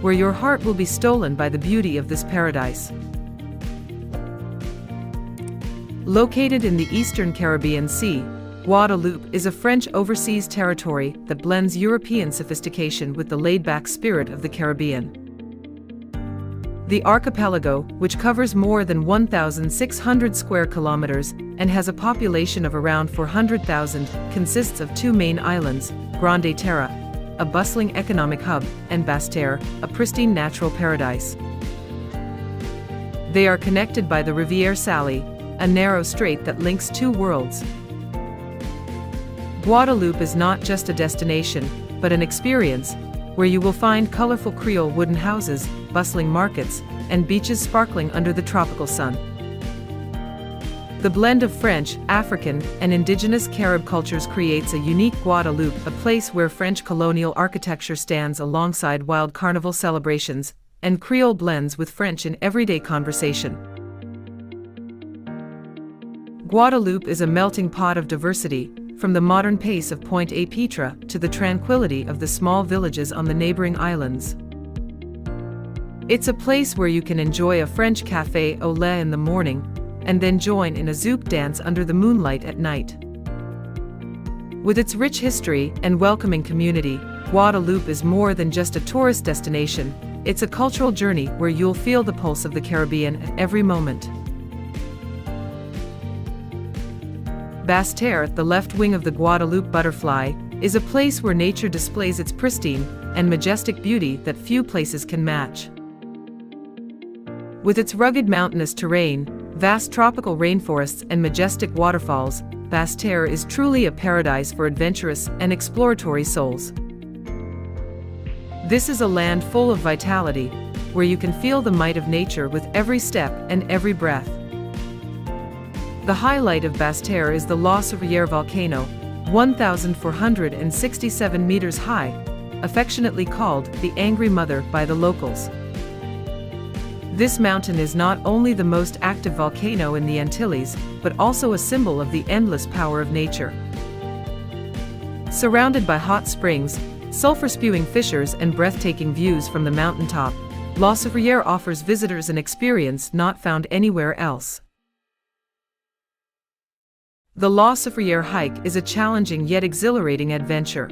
where your heart will be stolen by the beauty of this paradise. Located in the eastern Caribbean Sea, Guadeloupe is a French overseas territory that blends European sophistication with the laid-back spirit of the Caribbean. The archipelago, which covers more than 1,600 square kilometers and has a population of around 400,000, consists of two main islands, Grande-Terre, a bustling economic hub, and Basse-Terre, a pristine natural paradise. They are connected by the Rivière Salée, a narrow strait that links two worlds. Guadeloupe is not just a destination, but an experience, where you will find colorful Creole wooden houses, bustling markets, and beaches sparkling under the tropical sun. The blend of French, African, and indigenous Carib cultures creates a unique Guadeloupe, a place where French colonial architecture stands alongside wild carnival celebrations, and Creole blends with French in everyday conversation. Guadeloupe is a melting pot of diversity, from the modern pace of Pointe-à-Pitre to the tranquility of the small villages on the neighboring islands. It's a place where you can enjoy a French café au lait in the morning, and then join in a zouk dance under the moonlight at night. With its rich history and welcoming community, Guadeloupe is more than just a tourist destination, it's a cultural journey where you'll feel the pulse of the Caribbean at every moment. Basse-Terre, the left wing of the Guadeloupe butterfly, is a place where nature displays its pristine and majestic beauty that few places can match. With its rugged mountainous terrain, vast tropical rainforests and majestic waterfalls, Basse-Terre is truly a paradise for adventurous and exploratory souls. This is a land full of vitality, where you can feel the might of nature with every step and every breath. The highlight of Basse-Terre is the Surreal volcano, 1,467 meters high, affectionately called the Angry Mother by the locals. This mountain is not only the most active volcano in the Antilles, but also a symbol of the endless power of nature. Surrounded by hot springs, sulfur-spewing fissures and breathtaking views from the mountaintop, La Surreal offers visitors an experience not found anywhere else. The La Surreal hike is a challenging yet exhilarating adventure.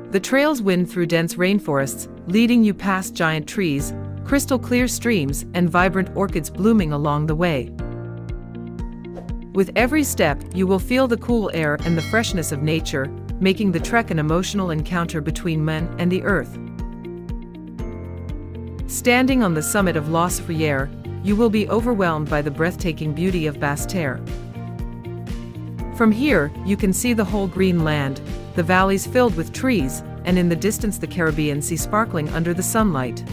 The trails wind through dense rainforests, leading you past giant trees, crystal-clear streams, and vibrant orchids blooming along the way. With every step, you will feel the cool air and the freshness of nature, making the trek an emotional encounter between man and the earth. Standing on the summit of La Surreal, you will be overwhelmed by the breathtaking beauty of Basse-Terre. From here, you can see the whole green land, the valleys filled with trees, and in the distance the Caribbean Sea sparkling under the sunlight.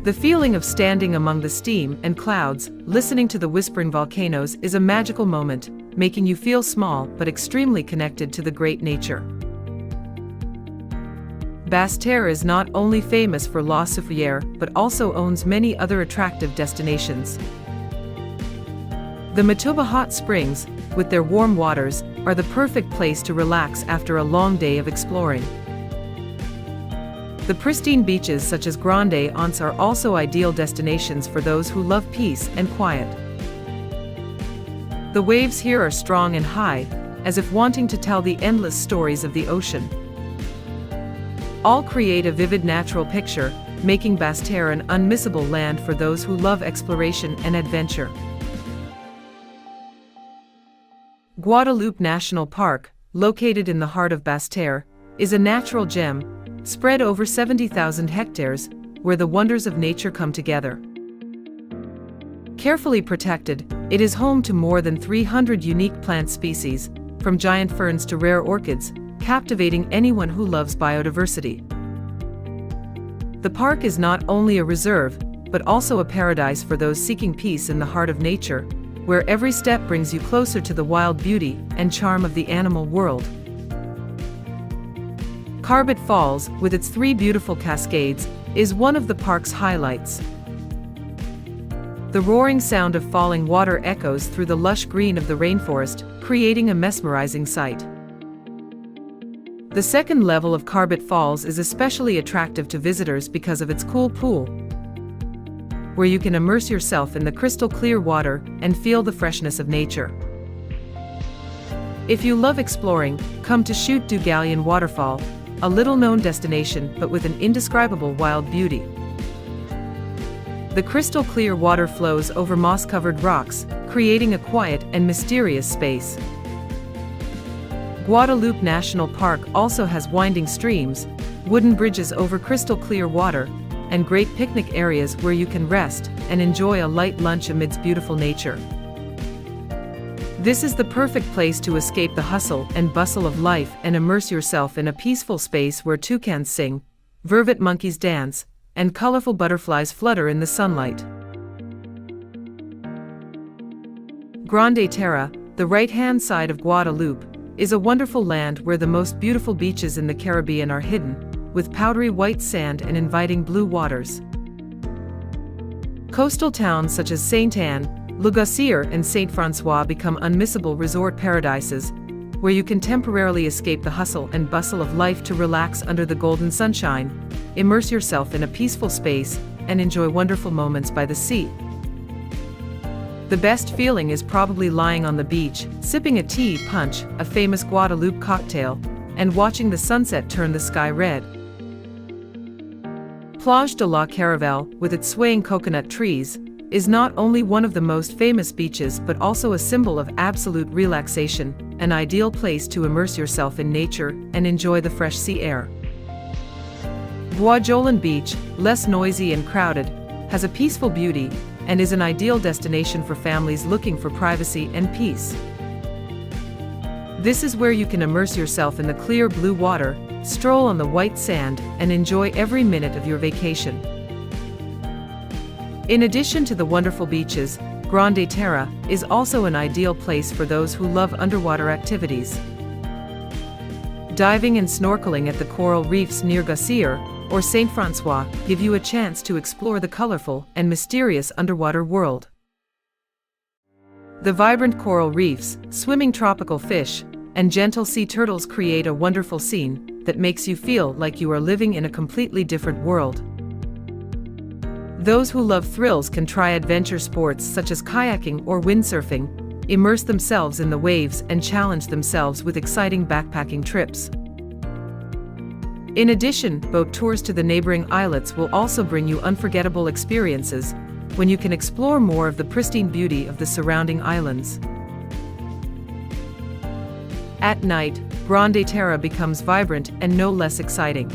The feeling of standing among the steam and clouds, listening to the whispering volcanoes is a magical moment, making you feel small but extremely connected to the great nature. Basse-Terre is not only famous for La Surreal, but also owns many other attractive destinations. The Matuba hot springs, with their warm waters, are the perfect place to relax after a long day of exploring. The pristine beaches such as Grande-Terre are also ideal destinations for those who love peace and quiet. The waves here are strong and high, as if wanting to tell the endless stories of the ocean. All create a vivid natural picture, making Basse-Terre an unmissable land for those who love exploration and adventure. Guadeloupe National Park, located in the heart of Basse-Terre, is a natural gem, spread over 70,000 hectares, where the wonders of nature come together. Carefully protected, it is home to more than 300 unique plant species, from giant ferns to rare orchids, captivating anyone who loves biodiversity. The park is not only a reserve, but also a paradise for those seeking peace in the heart of nature, where every step brings you closer to the wild beauty and charm of the animal world. Carbet Falls, with its 3 beautiful cascades, is one of the park's highlights. The roaring sound of falling water echoes through the lush green of the rainforest, creating a mesmerizing sight. The second level of Carbet Falls is especially attractive to visitors because of its cool pool, where you can immerse yourself in the crystal-clear water and feel the freshness of nature. If you love exploring, come to Chute du Galion Waterfall, a little-known destination but with an indescribable wild beauty. The crystal-clear water flows over moss-covered rocks, creating a quiet and mysterious space. Guadeloupe National Park also has winding streams, wooden bridges over crystal-clear water, and great picnic areas where you can rest and enjoy a light lunch amidst beautiful nature. This is the perfect place to escape the hustle and bustle of life and immerse yourself in a peaceful space where toucans sing, vervet monkeys dance, and colorful butterflies flutter in the sunlight. Grande-Terre, the right-hand side of Guadeloupe, is a wonderful land where the most beautiful beaches in the Caribbean are hidden, with powdery white sand and inviting blue waters. Coastal towns such as Sainte-Anne, Le Gossier and Saint-François become unmissable resort paradises, where you can temporarily escape the hustle and bustle of life to relax under the golden sunshine, immerse yourself in a peaceful space, and enjoy wonderful moments by the sea. The best feeling is probably lying on the beach, sipping a tea punch, a famous Guadeloupe cocktail, and watching the sunset turn the sky red. Plage de la Caravelle, with its swaying coconut trees, is not only one of the most famous beaches but also a symbol of absolute relaxation, an ideal place to immerse yourself in nature and enjoy the fresh sea air. Bois-Jolin Beach, less noisy and crowded, has a peaceful beauty and is an ideal destination for families looking for privacy and peace. This is where you can immerse yourself in the clear blue water, stroll on the white sand, and enjoy every minute of your vacation. In addition to the wonderful beaches, Grande-Terre is also an ideal place for those who love underwater activities. Diving and snorkeling at the coral reefs near Gossier or Saint-François give you a chance to explore the colorful and mysterious underwater world. The vibrant coral reefs, swimming tropical fish, and gentle sea turtles create a wonderful scene that makes you feel like you are living in a completely different world. Those who love thrills can try adventure sports such as kayaking or windsurfing, immerse themselves in the waves and challenge themselves with exciting backpacking trips. In addition, boat tours to the neighboring islets will also bring you unforgettable experiences when you can explore more of the pristine beauty of the surrounding islands. At night, Grande-Terre becomes vibrant and no less exciting.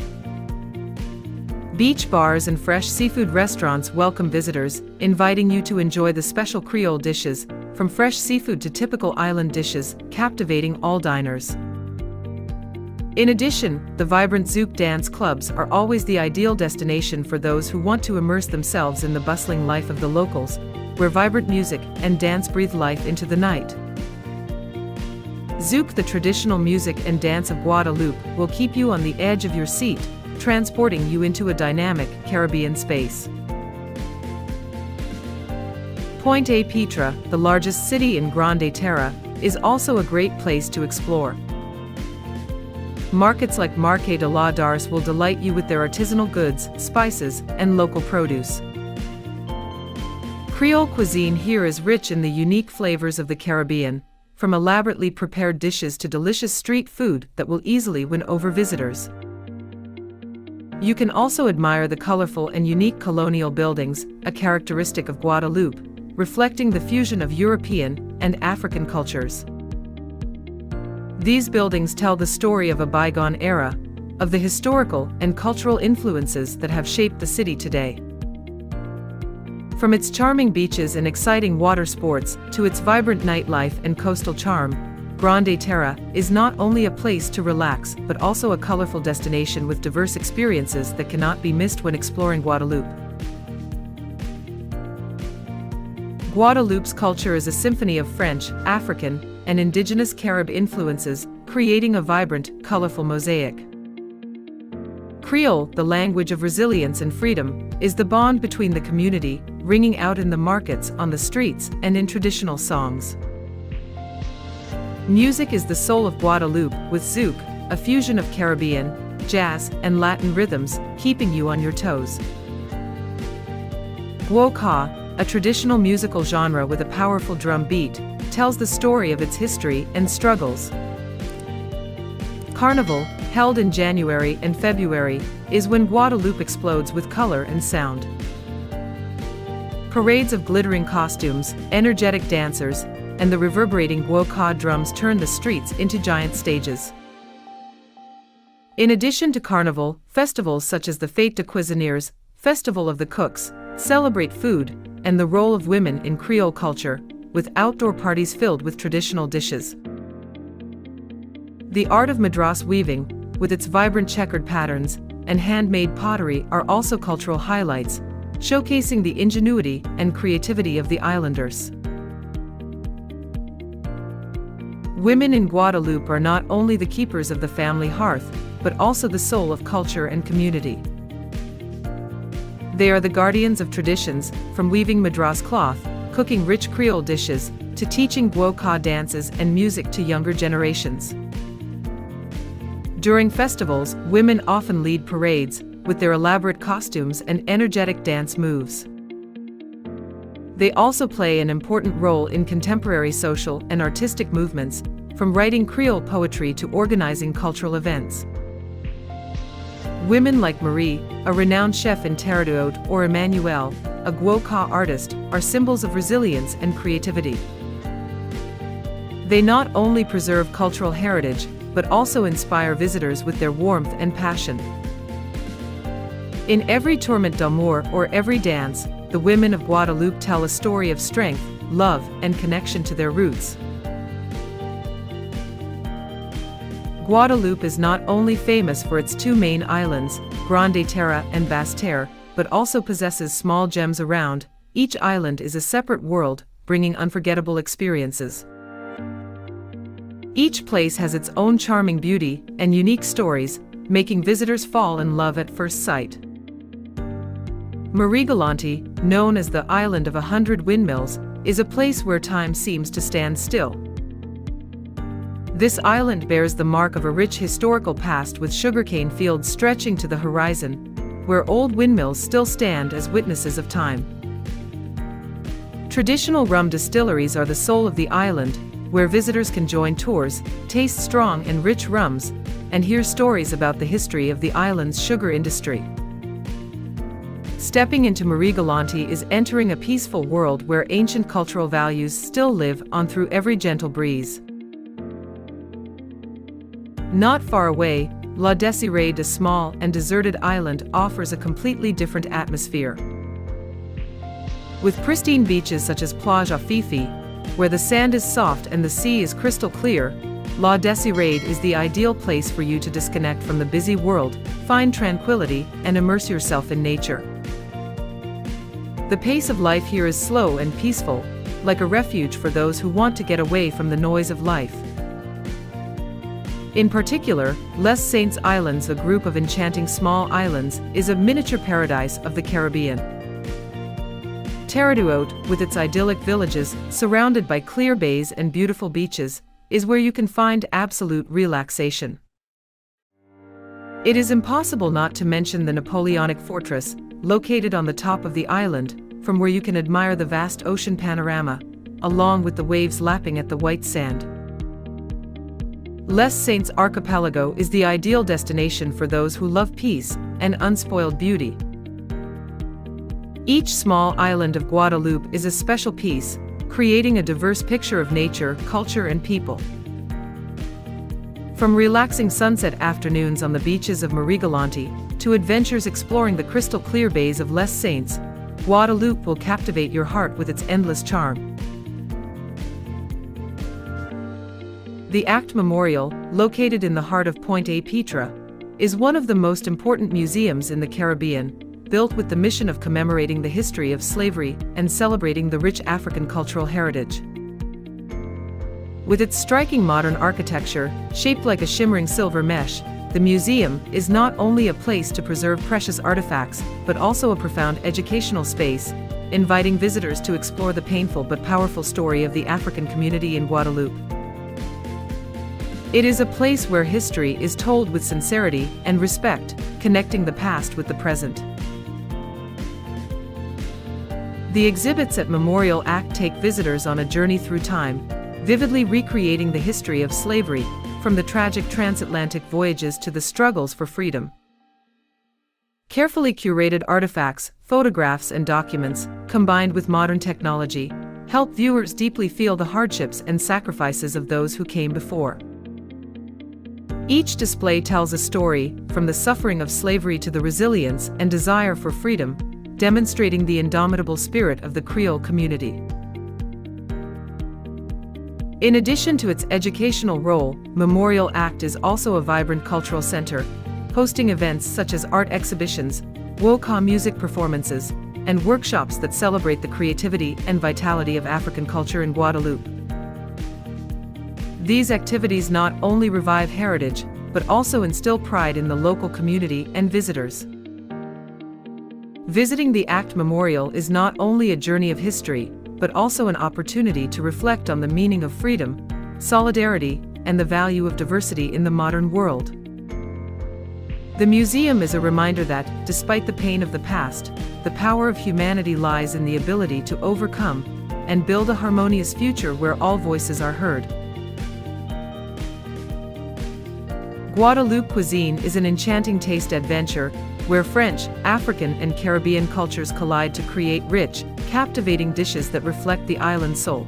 Beach bars and fresh seafood restaurants welcome visitors, inviting you to enjoy the special Creole dishes, from fresh seafood to typical island dishes, captivating all diners. In addition, the vibrant zouk dance clubs are always the ideal destination for those who want to immerse themselves in the bustling life of the locals, where vibrant music and dance breathe life into the night. Zouk, the traditional music and dance of Guadeloupe, will keep you on the edge of your seat, transporting you into a dynamic Caribbean space. Pointe-à-Pitre, the largest city in Grande-Terre, is also a great place to explore. Markets like Marché de la Darse will delight you with their artisanal goods, spices, and local produce. Creole cuisine here is rich in the unique flavors of the Caribbean, from elaborately prepared dishes to delicious street food that will easily win over visitors. You can also admire the colorful and unique colonial buildings, a characteristic of Guadeloupe, reflecting the fusion of European and African cultures. These buildings tell the story of a bygone era, of the historical and cultural influences that have shaped the city today. From its charming beaches and exciting water sports to its vibrant nightlife and coastal charm, Grande-Terre is not only a place to relax but also a colorful destination with diverse experiences that cannot be missed when exploring Guadeloupe. Guadeloupe's culture is a symphony of French, African, and Indigenous Carib influences, creating a vibrant, colorful mosaic. Creole, the language of resilience and freedom, is the bond between the community, ringing out in the markets, on the streets, and in traditional songs. Music is the soul of Guadeloupe, with zouk, a fusion of Caribbean, jazz, and Latin rhythms, keeping you on your toes. Guoka, a traditional musical genre with a powerful drum beat, tells the story of its history and struggles. Carnival, held in January and February, is when Guadeloupe explodes with color and sound. Parades of glittering costumes, energetic dancers, and the reverberating guoka drums turn the streets into giant stages. In addition to Carnival, festivals such as the Fête des Cuisiniers, Festival of the Cooks, celebrate food and the role of women in Creole culture, with outdoor parties filled with traditional dishes. The art of madras weaving, with its vibrant checkered patterns, and handmade pottery are also cultural highlights, showcasing the ingenuity and creativity of the islanders. Women in Guadeloupe are not only the keepers of the family hearth, but also the soul of culture and community. They are the guardians of traditions, from weaving madras cloth, cooking rich Creole dishes, to teaching guoka dances and music to younger generations. During festivals, women often lead parades, with their elaborate costumes and energetic dance moves. They also play an important role in contemporary social and artistic movements, from writing Creole poetry to organizing cultural events. Women like Marie, a renowned chef in terre d'haute, or Emmanuelle, a guoka artist, are symbols of resilience and creativity. They not only preserve cultural heritage, but also inspire visitors with their warmth and passion. In every tourment d'amour or every dance, the women of Guadeloupe tell a story of strength, love, and connection to their roots. Guadeloupe is not only famous for its two main islands, Grande-Terre and Basse-Terre, but also possesses small gems around. Each island is a separate world, bringing unforgettable experiences. Each place has its own charming beauty and unique stories, making visitors fall in love at first sight. Marie-Galante, known as the Island of 100 Windmills, is a place where time seems to stand still. This island bears the mark of a rich historical past, with sugarcane fields stretching to the horizon, where old windmills still stand as witnesses of time. Traditional rum distilleries are the soul of the island, where visitors can join tours, taste strong and rich rums, and hear stories about the history of the island's sugar industry. Stepping into Marie-Galante is entering a peaceful world where ancient cultural values still live on through every gentle breeze. Not far away, La Désirade, a small and deserted island, offers a completely different atmosphere. With pristine beaches such as Plage Fifi, where the sand is soft and the sea is crystal clear, La Désirade is the ideal place for you to disconnect from the busy world, find tranquility, and immerse yourself in nature. The pace of life here is slow and peaceful, like a refuge for those who want to get away from the noise of life. In particular, Les Saints Islands, a group of enchanting small islands, is a miniature paradise of the Caribbean. Terre d'Haute, with its idyllic villages, surrounded by clear bays and beautiful beaches, is where you can find absolute relaxation. It is impossible not to mention the Napoleonic fortress, located on the top of the island, from where you can admire the vast ocean panorama, along with the waves lapping at the white sand. Les Saints Archipelago is the ideal destination for those who love peace and unspoiled beauty. Each small island of Guadeloupe is a special piece, creating a diverse picture of nature, culture, and people. From relaxing sunset afternoons on the beaches of Marigalante to adventures exploring the crystal-clear bays of Les Saints, Guadeloupe will captivate your heart with its endless charm. The Act Memorial, located in the heart of Pointe-à-Pitre, is one of the most important museums in the Caribbean, built with the mission of commemorating the history of slavery and celebrating the rich African cultural heritage. With its striking modern architecture, shaped like a shimmering silver mesh, the museum is not only a place to preserve precious artifacts, but also a profound educational space, inviting visitors to explore the painful but powerful story of the African community in Guadeloupe. It is a place where history is told with sincerity and respect, connecting the past with the present. The exhibits at Memorial Act take visitors on a journey through time, vividly recreating the history of slavery, from the tragic transatlantic voyages to the struggles for freedom. Carefully curated artifacts, photographs, and documents, combined with modern technology, help viewers deeply feel the hardships and sacrifices of those who came before. Each display tells a story, from the suffering of slavery to the resilience and desire for freedom, demonstrating the indomitable spirit of the Creole community. In addition to its educational role, Memorial Act is also a vibrant cultural center, hosting events such as art exhibitions, woka music performances, and workshops that celebrate the creativity and vitality of African culture in Guadeloupe. These activities not only revive heritage, but also instill pride in the local community and visitors. Visiting the Act Memorial is not only a journey of history, but also an opportunity to reflect on the meaning of freedom, solidarity, and the value of diversity in the modern world. The museum is a reminder that, despite the pain of the past, the power of humanity lies in the ability to overcome and build a harmonious future where all voices are heard. Guadeloupe cuisine is an enchanting taste adventure, where French, African, and Caribbean cultures collide to create rich, captivating dishes that reflect the island's soul.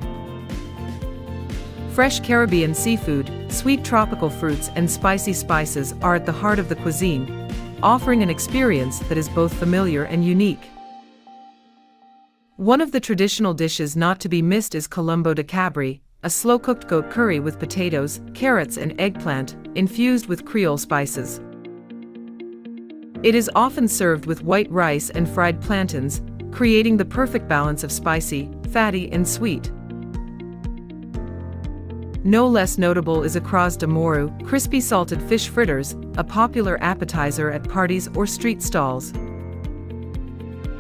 Fresh Caribbean seafood, sweet tropical fruits, and spicy spices are at the heart of the cuisine, offering an experience that is both familiar and unique. One of the traditional dishes not to be missed is colombo de cabri, a slow-cooked goat curry with potatoes, carrots, and eggplant, infused with Creole spices. It is often served with white rice and fried plantains, creating the perfect balance of spicy, fatty, and sweet. No less notable is across de moru, crispy salted fish fritters, a popular appetizer at parties or street stalls.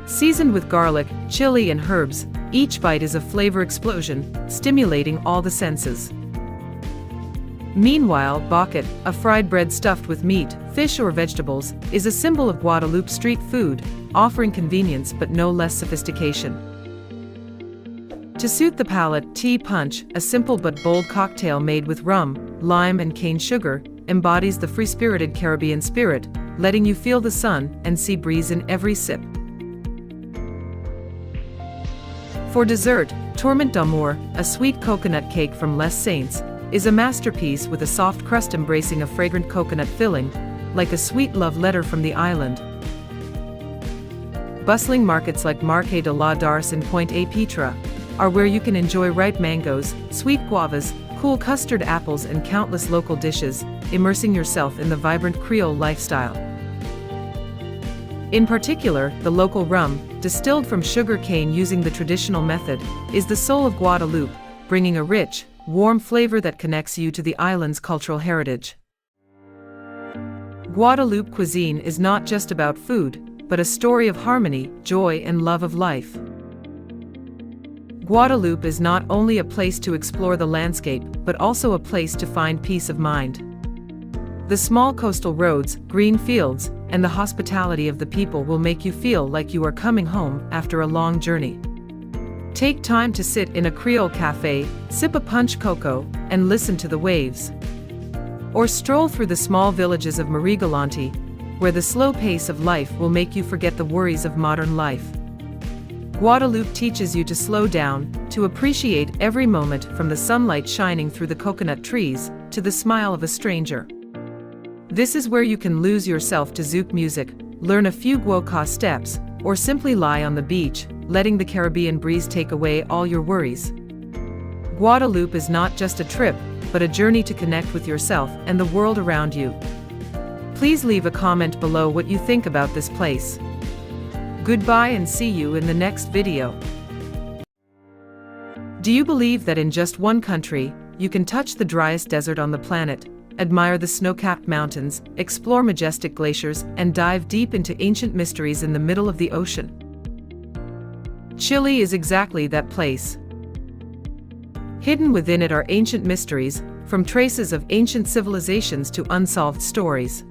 Seasoned with garlic, chili, and herbs, each bite is a flavor explosion, stimulating all the senses. Meanwhile, baguette, a fried bread stuffed with meat, fish, or vegetables, is a symbol of Guadeloupe street food, offering convenience but no less sophistication. To suit the palate, tea punch, a simple but bold cocktail made with rum, lime, and cane sugar, embodies the free-spirited Caribbean spirit, letting you feel the sun and sea breeze in every sip. For dessert, Tourmente d'amour, a sweet coconut cake from Les Saints, is a masterpiece with a soft crust embracing a fragrant coconut filling, like a sweet love letter from the island. Bustling markets like Marché de la Darse in Pointe-à-Pitre are where you can enjoy ripe mangoes, sweet guavas, cool custard apples, and countless local dishes, immersing yourself in the vibrant Creole lifestyle. In particular, the local rum, distilled from sugar cane using the traditional method, is the soul of Guadeloupe, bringing a rich, warm flavor that connects you to the island's cultural heritage. Guadeloupe cuisine is not just about food, but a story of harmony, joy, and love of life. Guadeloupe is not only a place to explore the landscape, but also a place to find peace of mind. The small coastal roads, green fields, and the hospitality of the people will make you feel like you are coming home after a long journey. Take time to sit in a Creole cafe, sip a punch cocoa, and listen to the waves. Or stroll through the small villages of Marigalante, where the slow pace of life will make you forget the worries of modern life. Guadeloupe teaches you to slow down, to appreciate every moment, from the sunlight shining through the coconut trees to the smile of a stranger. This is where you can lose yourself to zouk music, learn a few guoka steps, or simply lie on the beach, letting the Caribbean breeze take away all your worries. Guadeloupe is not just a trip, but a journey to connect with yourself and the world around you. Please leave a comment below what you think about this place. Goodbye and see you in the next video. Do you believe that in just one country, you can touch the driest desert on the planet, admire the snow-capped mountains, explore majestic glaciers, and dive deep into ancient mysteries in the middle of the ocean? Chile is exactly that place. Hidden within it are ancient mysteries, from traces of ancient civilizations to unsolved stories.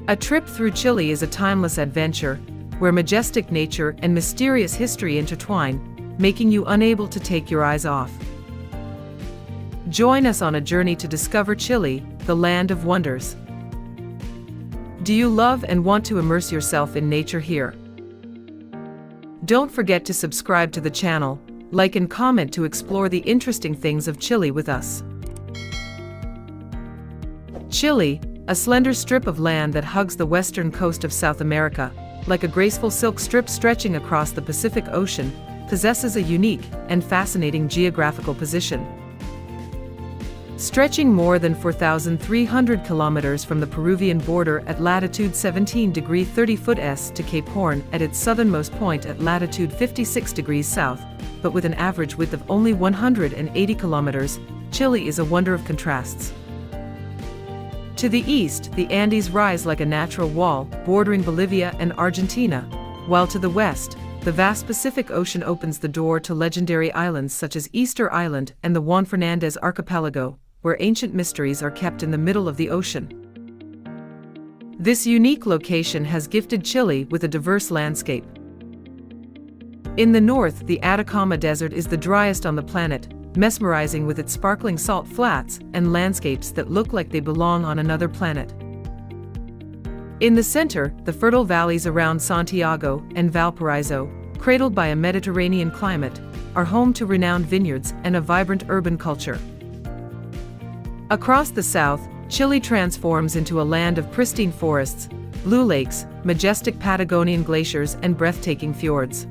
A trip through Chile is a timeless adventure, where majestic nature and mysterious history intertwine, making you unable to take your eyes off. Join us on a journey to discover Chile, the land of wonders. Do you love and want to immerse yourself in nature here? Don't forget to subscribe to the channel, like and comment to explore the interesting things of Chile with us. Chile, a slender strip of land that hugs the western coast of South America, like a graceful silk strip stretching across the Pacific Ocean, possesses a unique and fascinating geographical position. Stretching more than 4,300 kilometers from the Peruvian border at latitude 17 degrees 30' S to Cape Horn at its southernmost point at latitude 56 degrees south, but with an average width of only 180 kilometers, Chile is a wonder of contrasts. To the east, the Andes rise like a natural wall, bordering Bolivia and Argentina, while to the west, the vast Pacific Ocean opens the door to legendary islands such as Easter Island and the Juan Fernandez Archipelago, where ancient mysteries are kept in the middle of the ocean. This unique location has gifted Chile with a diverse landscape. In the north, the Atacama Desert is the driest on the planet, mesmerizing with its sparkling salt flats and landscapes that look like they belong on another planet. In the center, the fertile valleys around Santiago and Valparaiso, cradled by a Mediterranean climate, are home to renowned vineyards and a vibrant urban culture. Across the south, Chile transforms into a land of pristine forests, blue lakes, majestic Patagonian glaciers, and breathtaking fjords.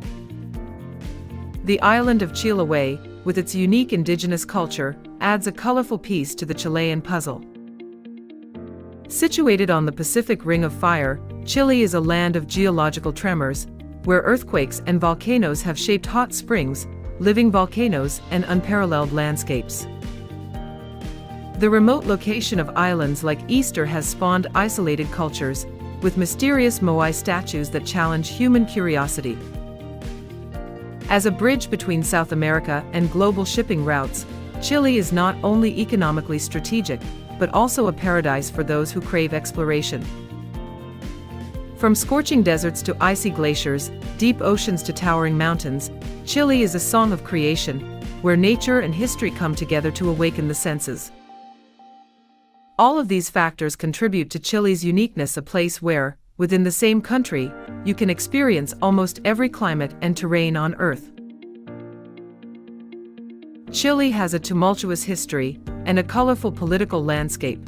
The island of Chiloé, with its unique indigenous culture, adds a colorful piece to the Chilean puzzle. Situated on the Pacific Ring of Fire, Chile is a land of geological tremors, where earthquakes and volcanoes have shaped hot springs, living volcanoes, and unparalleled landscapes. The remote location of islands like Easter has spawned isolated cultures, with mysterious moai statues that challenge human curiosity. As a bridge between South America and global shipping routes, Chile is not only economically strategic, but also a paradise for those who crave exploration. From scorching deserts to icy glaciers, deep oceans to towering mountains, Chile is a song of creation, where nature and history come together to awaken the senses. All of these factors contribute to Chile's uniqueness, a place where, within the same country, you can experience almost every climate and terrain on Earth. Chile has a tumultuous history and a colorful political landscape.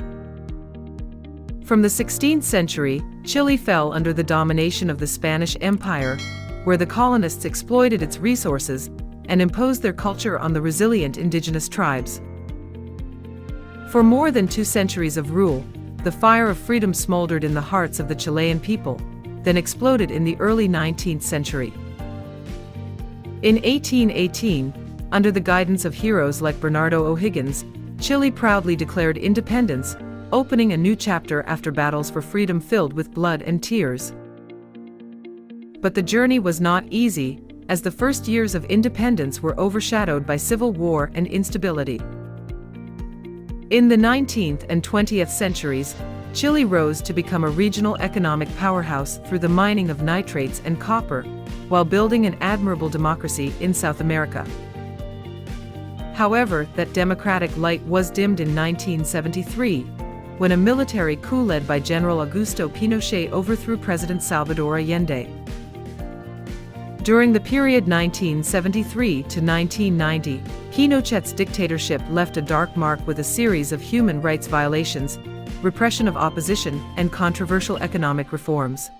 From the 16th century, Chile fell under the domination of the Spanish Empire, where the colonists exploited its resources and imposed their culture on the resilient indigenous tribes. For more than 2 centuries of rule, the fire of freedom smoldered in the hearts of the Chilean people, then exploded in the early 19th century. In 1818, under the guidance of heroes like Bernardo O'Higgins, Chile proudly declared independence, opening a new chapter after battles for freedom filled with blood and tears. But the journey was not easy, as the first years of independence were overshadowed by civil war and instability. In the 19th and 20th centuries, Chile rose to become a regional economic powerhouse through the mining of nitrates and copper, while building an admirable democracy in South America. However, that democratic light was dimmed in 1973, when a military coup led by General Augusto Pinochet overthrew President Salvador Allende. During the period 1973 to 1990, Pinochet's dictatorship left a dark mark with a series of human rights violations, repression of opposition, and controversial economic reforms.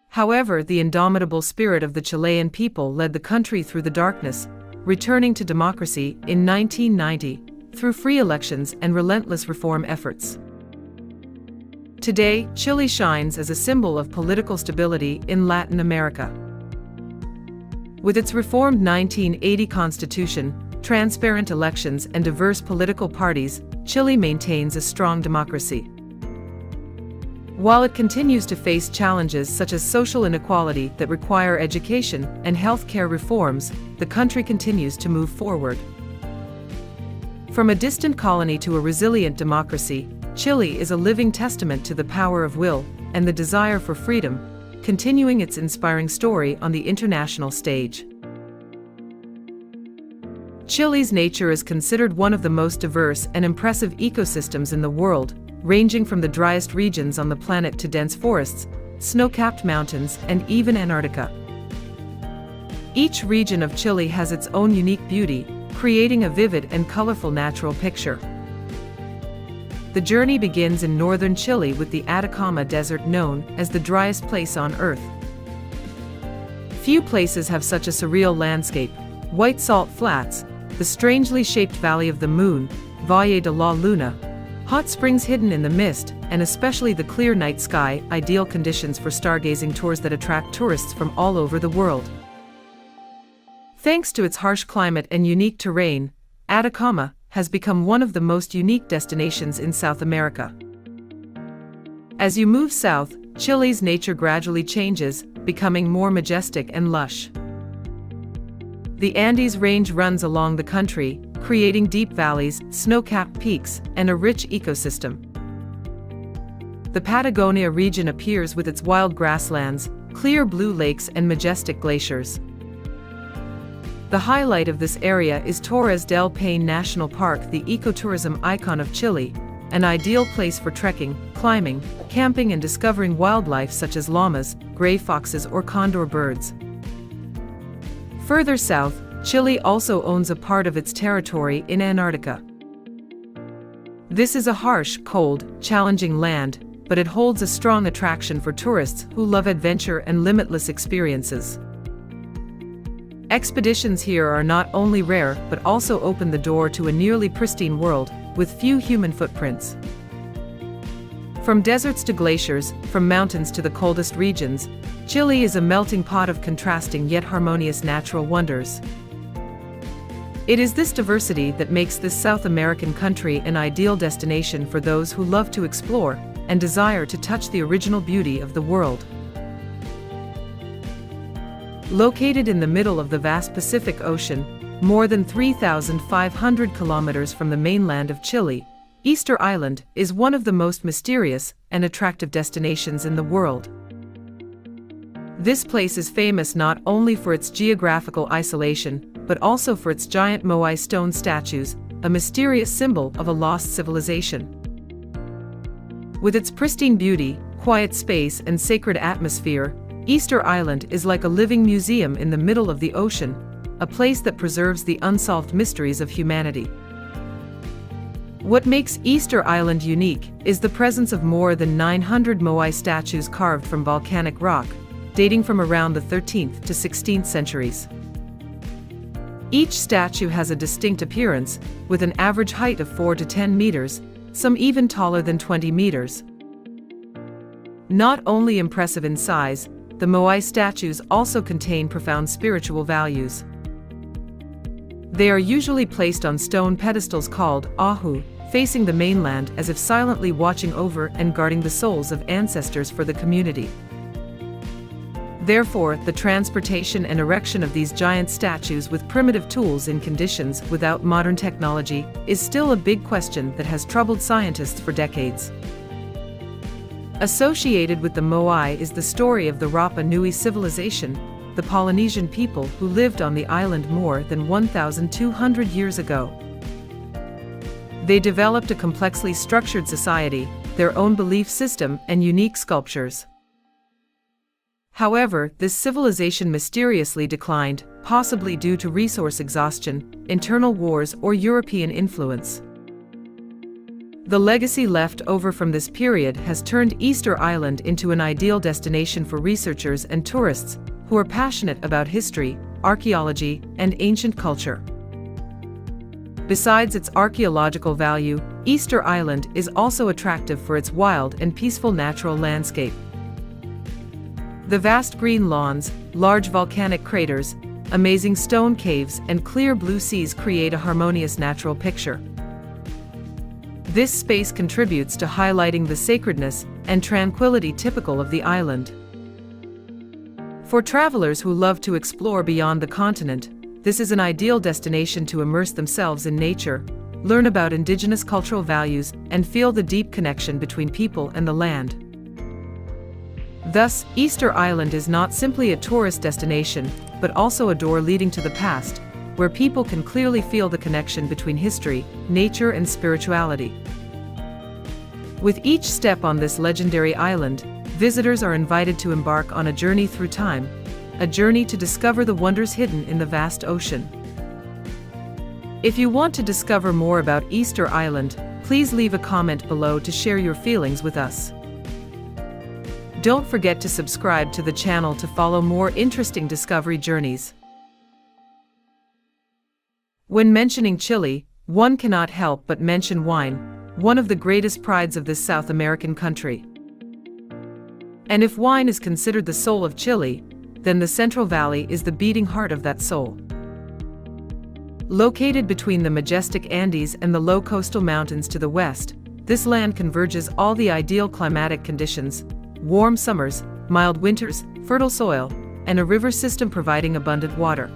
However, the indomitable spirit of the Chilean people led the country through the darkness, returning to democracy in 1990 through free elections and relentless reform efforts. Today, Chile shines as a symbol of political stability in Latin America. With its reformed 1980 constitution, transparent elections, and diverse political parties, Chile maintains a strong democracy. While it continues to face challenges such as social inequality that require education and healthcare reforms, the country continues to move forward. From a distant colony to a resilient democracy, Chile is a living testament to the power of will and the desire for freedom, continuing its inspiring story on the international stage. Chile's nature is considered one of the most diverse and impressive ecosystems in the world, ranging from the driest regions on the planet to dense forests, snow-capped mountains, and even Antarctica. Each region of Chile has its own unique beauty, creating a vivid and colorful natural picture. The journey begins in northern Chile with the Atacama Desert, known as the driest place on Earth. Few places have such a surreal landscape: white salt flats, the strangely shaped Valley of the Moon, Valle de la Luna, hot springs hidden in the mist, and especially the clear night sky, ideal conditions for stargazing tours that attract tourists from all over the world. Thanks to its harsh climate and unique terrain, Atacama has become one of the most unique destinations in South America. As you move south, Chile's nature gradually changes, becoming more majestic and lush. The Andes Range runs along the country, creating deep valleys, snow-capped peaks, and a rich ecosystem. The Patagonia region appears with its wild grasslands, clear blue lakes, and majestic glaciers. The highlight of this area is Torres del Paine National Park, the ecotourism icon of Chile, an ideal place for trekking, climbing, camping, and discovering wildlife such as llamas, gray foxes, or condor birds. Further south, Chile also owns a part of its territory in Antarctica. This is a harsh, cold, challenging land, but it holds a strong attraction for tourists who love adventure and limitless experiences. Expeditions here are not only rare but also open the door to a nearly pristine world, with few human footprints. From deserts to glaciers, from mountains to the coldest regions, Chile is a melting pot of contrasting yet harmonious natural wonders. It is this diversity that makes this South American country an ideal destination for those who love to explore and desire to touch the original beauty of the world. Located in the middle of the vast Pacific Ocean, more than 3,500 kilometers from the mainland of Chile, Easter Island is one of the most mysterious and attractive destinations in the world. This place is famous not only for its geographical isolation, but also for its giant moai stone statues, a mysterious symbol of a lost civilization. With its pristine beauty, quiet space, and sacred atmosphere, Easter Island is like a living museum in the middle of the ocean, a place that preserves the unsolved mysteries of humanity. What makes Easter Island unique is the presence of more than 900 moai statues carved from volcanic rock, dating from around the 13th to 16th centuries. Each statue has a distinct appearance, with an average height of 4 to 10 meters, some even taller than 20 meters. Not only impressive in size, the moai statues also contain profound spiritual values. They are usually placed on stone pedestals called ahu, facing the mainland as if silently watching over and guarding the souls of ancestors for the community. Therefore, the transportation and erection of these giant statues with primitive tools in conditions without modern technology is still a big question that has troubled scientists for decades. Associated with the moai is the story of the Rapa Nui civilization, the Polynesian people who lived on the island more than 1,200 years ago. They developed a complexly structured society, their own belief system, and unique sculptures. However, this civilization mysteriously declined, possibly due to resource exhaustion, internal wars, or European influence. The legacy left over from this period has turned Easter Island into an ideal destination for researchers and tourists who are passionate about history, archaeology, and ancient culture. Besides its archaeological value, Easter Island is also attractive for its wild and peaceful natural landscape. The vast green lawns, large volcanic craters, amazing stone caves, and clear blue seas create a harmonious natural picture. This space contributes to highlighting the sacredness and tranquility typical of the island. For travelers who love to explore beyond the continent, this is an ideal destination to immerse themselves in nature, learn about indigenous cultural values, and feel the deep connection between people and the land. Thus, Easter Island is not simply a tourist destination, but also a door leading to the past, where people can clearly feel the connection between history, nature, and spirituality. With each step on this legendary island, visitors are invited to embark on a journey through time, a journey to discover the wonders hidden in the vast ocean. If you want to discover more about Easter Island, please leave a comment below to share your feelings with us. Don't forget to subscribe to the channel to follow more interesting discovery journeys. When mentioning Chile, one cannot help but mention wine, one of the greatest prides of this South American country. And if wine is considered the soul of Chile, then the Central Valley is the beating heart of that soul. Located between the majestic Andes and the low coastal mountains to the west, this land converges all the ideal climatic conditions: warm summers, mild winters, fertile soil, and a river system providing abundant water.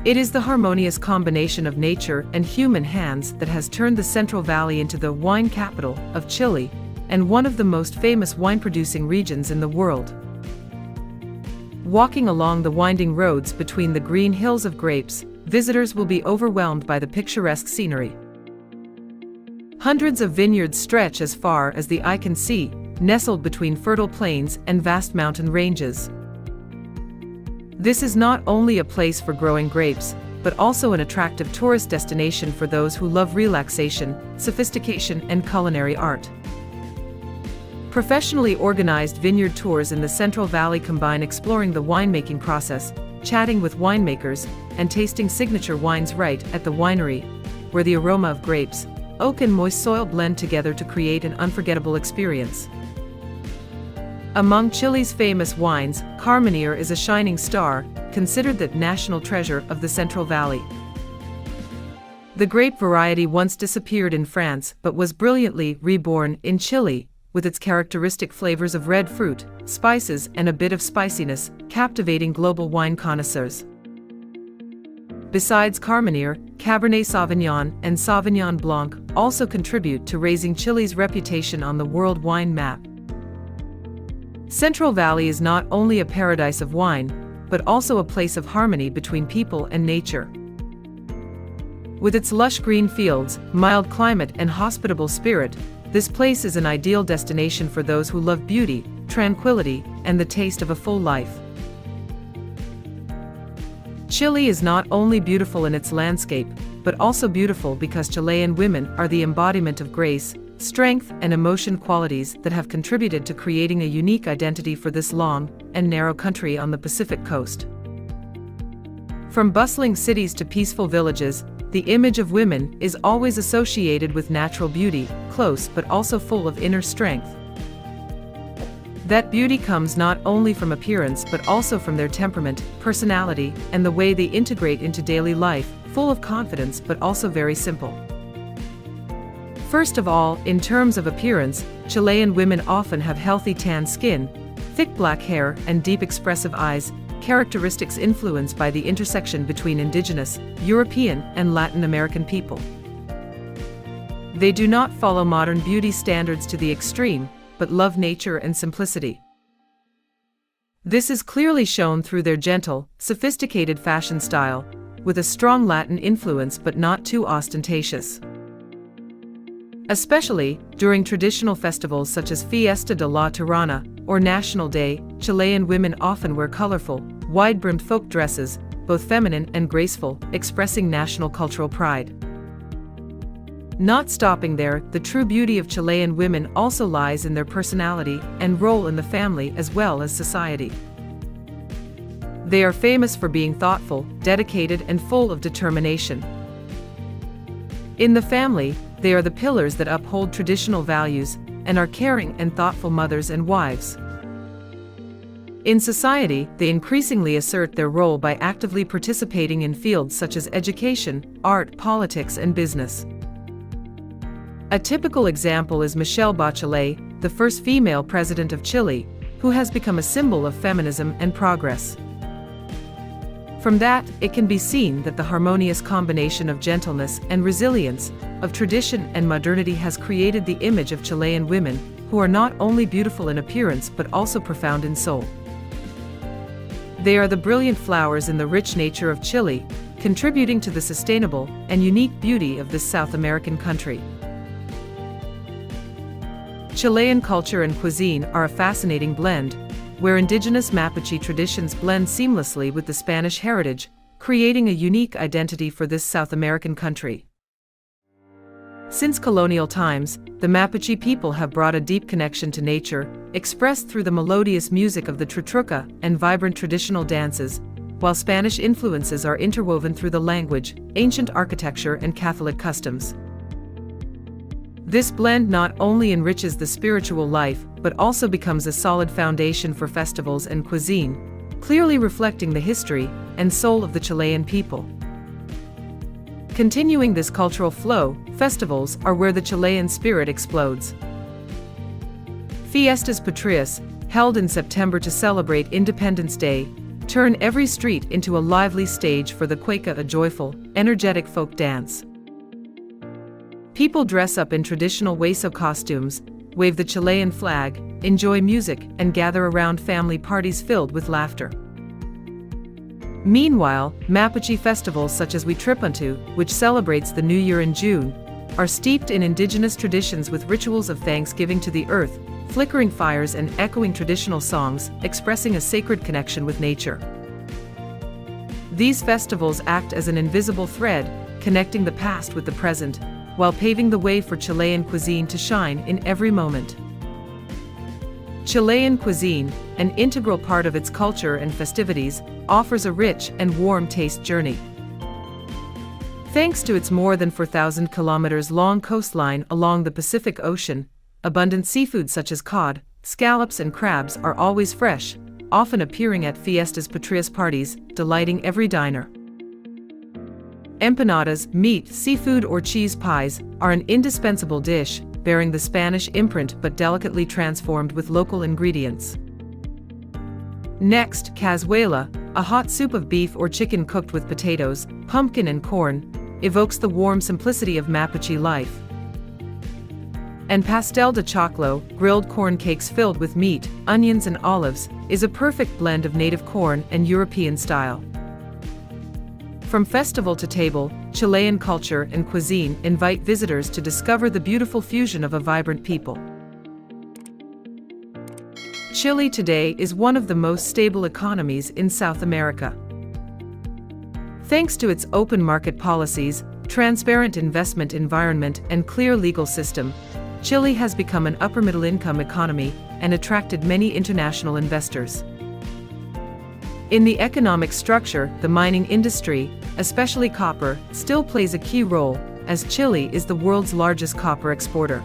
It is the harmonious combination of nature and human hands that has turned the Central Valley into the wine capital of Chile and one of the most famous wine-producing regions in the world. Walking along the winding roads between the green hills of grapes, visitors will be overwhelmed by the picturesque scenery. Hundreds of vineyards stretch as far as the eye can see, nestled between fertile plains and vast mountain ranges. This is not only a place for growing grapes, but also an attractive tourist destination for those who love relaxation, sophistication, and culinary art. Professionally organized vineyard tours in the Central Valley combine exploring the winemaking process, chatting with winemakers, and tasting signature wines right at the winery, where the aroma of grapes, oak, and moist soil blend together to create an unforgettable experience. Among Chile's famous wines, Carmenere is a shining star, considered the national treasure of the Central Valley. The grape variety once disappeared in France but was brilliantly reborn in Chile, with its characteristic flavors of red fruit, spices, and a bit of spiciness, captivating global wine connoisseurs. Besides Carmenere, Cabernet Sauvignon and Sauvignon Blanc also contribute to raising Chile's reputation on the world wine map. Central Valley is not only a paradise of wine, but also a place of harmony between people and nature. With its lush green fields, mild climate, and hospitable spirit, this place is an ideal destination for those who love beauty, tranquility, and the taste of a full life. Chile is not only beautiful in its landscape, but also beautiful because Chilean women are the embodiment of grace, strength, and emotion, qualities that have contributed to creating a unique identity for this long and narrow country on the Pacific coast. From bustling cities to peaceful villages, the image of women is always associated with natural beauty, close but also full of inner strength. That beauty comes not only from appearance but also from their temperament, personality, and the way they integrate into daily life, full of confidence but also very simple. First of all, in terms of appearance, Chilean women often have healthy tan skin, thick black hair and deep expressive eyes, characteristics influenced by the intersection between Indigenous, European, and Latin American people. They do not follow modern beauty standards to the extreme, but love nature and simplicity. This is clearly shown through their gentle, sophisticated fashion style, with a strong Latin influence but not too ostentatious. Especially during traditional festivals such as Fiesta de la Tirana or National Day, Chilean women often wear colorful, wide-brimmed folk dresses, both feminine and graceful, expressing national cultural pride. Not stopping there, the true beauty of Chilean women also lies in their personality and role in the family as well as society. They are famous for being thoughtful, dedicated, and full of determination. In the family, they are the pillars that uphold traditional values and are caring and thoughtful mothers and wives. In society, they increasingly assert their role by actively participating in fields such as education, art, politics, and business. A typical example is Michelle Bachelet, the first female president of Chile, who has become a symbol of feminism and progress. From that, it can be seen that the harmonious combination of gentleness and resilience, of tradition and modernity has created the image of Chilean women, who are not only beautiful in appearance but also profound in soul. They are the brilliant flowers in the rich nature of Chile, contributing to the sustainable and unique beauty of this South American country. Chilean culture and cuisine are a fascinating blend, where indigenous Mapuche traditions blend seamlessly with the Spanish heritage, creating a unique identity for this South American country. Since colonial times, the Mapuche people have brought a deep connection to nature, expressed through the melodious music of the trutruca and vibrant traditional dances, while Spanish influences are interwoven through the language, ancient architecture, and Catholic customs. This blend not only enriches the spiritual life, but also becomes a solid foundation for festivals and cuisine, clearly reflecting the history and soul of the Chilean people. Continuing this cultural flow, festivals are where the Chilean spirit explodes. Fiestas Patrias, held in September to celebrate Independence Day, turn every street into a lively stage for the cueca, a joyful, energetic folk dance. People dress up in traditional hueso costumes, wave the Chilean flag, enjoy music, and gather around family parties filled with laughter. Meanwhile, Mapuche festivals such as Huitripuntu, which celebrates the New Year in June, are steeped in indigenous traditions with rituals of thanksgiving to the earth, flickering fires and echoing traditional songs, expressing a sacred connection with nature. These festivals act as an invisible thread, connecting the past with the present, while paving the way for Chilean cuisine to shine in every moment. Chilean cuisine, an integral part of its culture and festivities, offers a rich and warm taste journey. Thanks to its more than 4,000 kilometers long coastline along the Pacific Ocean, abundant seafood such as cod, scallops, and crabs are always fresh, often appearing at Fiestas Patrias parties, delighting every diner. Empanadas, meat, seafood, or cheese pies are an indispensable dish, bearing the Spanish imprint but delicately transformed with local ingredients. Next, cazuela, a hot soup of beef or chicken cooked with potatoes, pumpkin, and corn, evokes the warm simplicity of Mapuche life. And pastel de choclo, grilled corn cakes filled with meat, onions, and olives, is a perfect blend of native corn and European style. From festival to table, Chilean culture and cuisine invite visitors to discover the beautiful fusion of a vibrant people. Chile today is one of the most stable economies in South America. Thanks to its open market policies, transparent investment environment, and clear legal system, Chile has become an upper-middle-income economy and attracted many international investors. In the economic structure, the mining industry, especially copper, still plays a key role, as Chile is the world's largest copper exporter.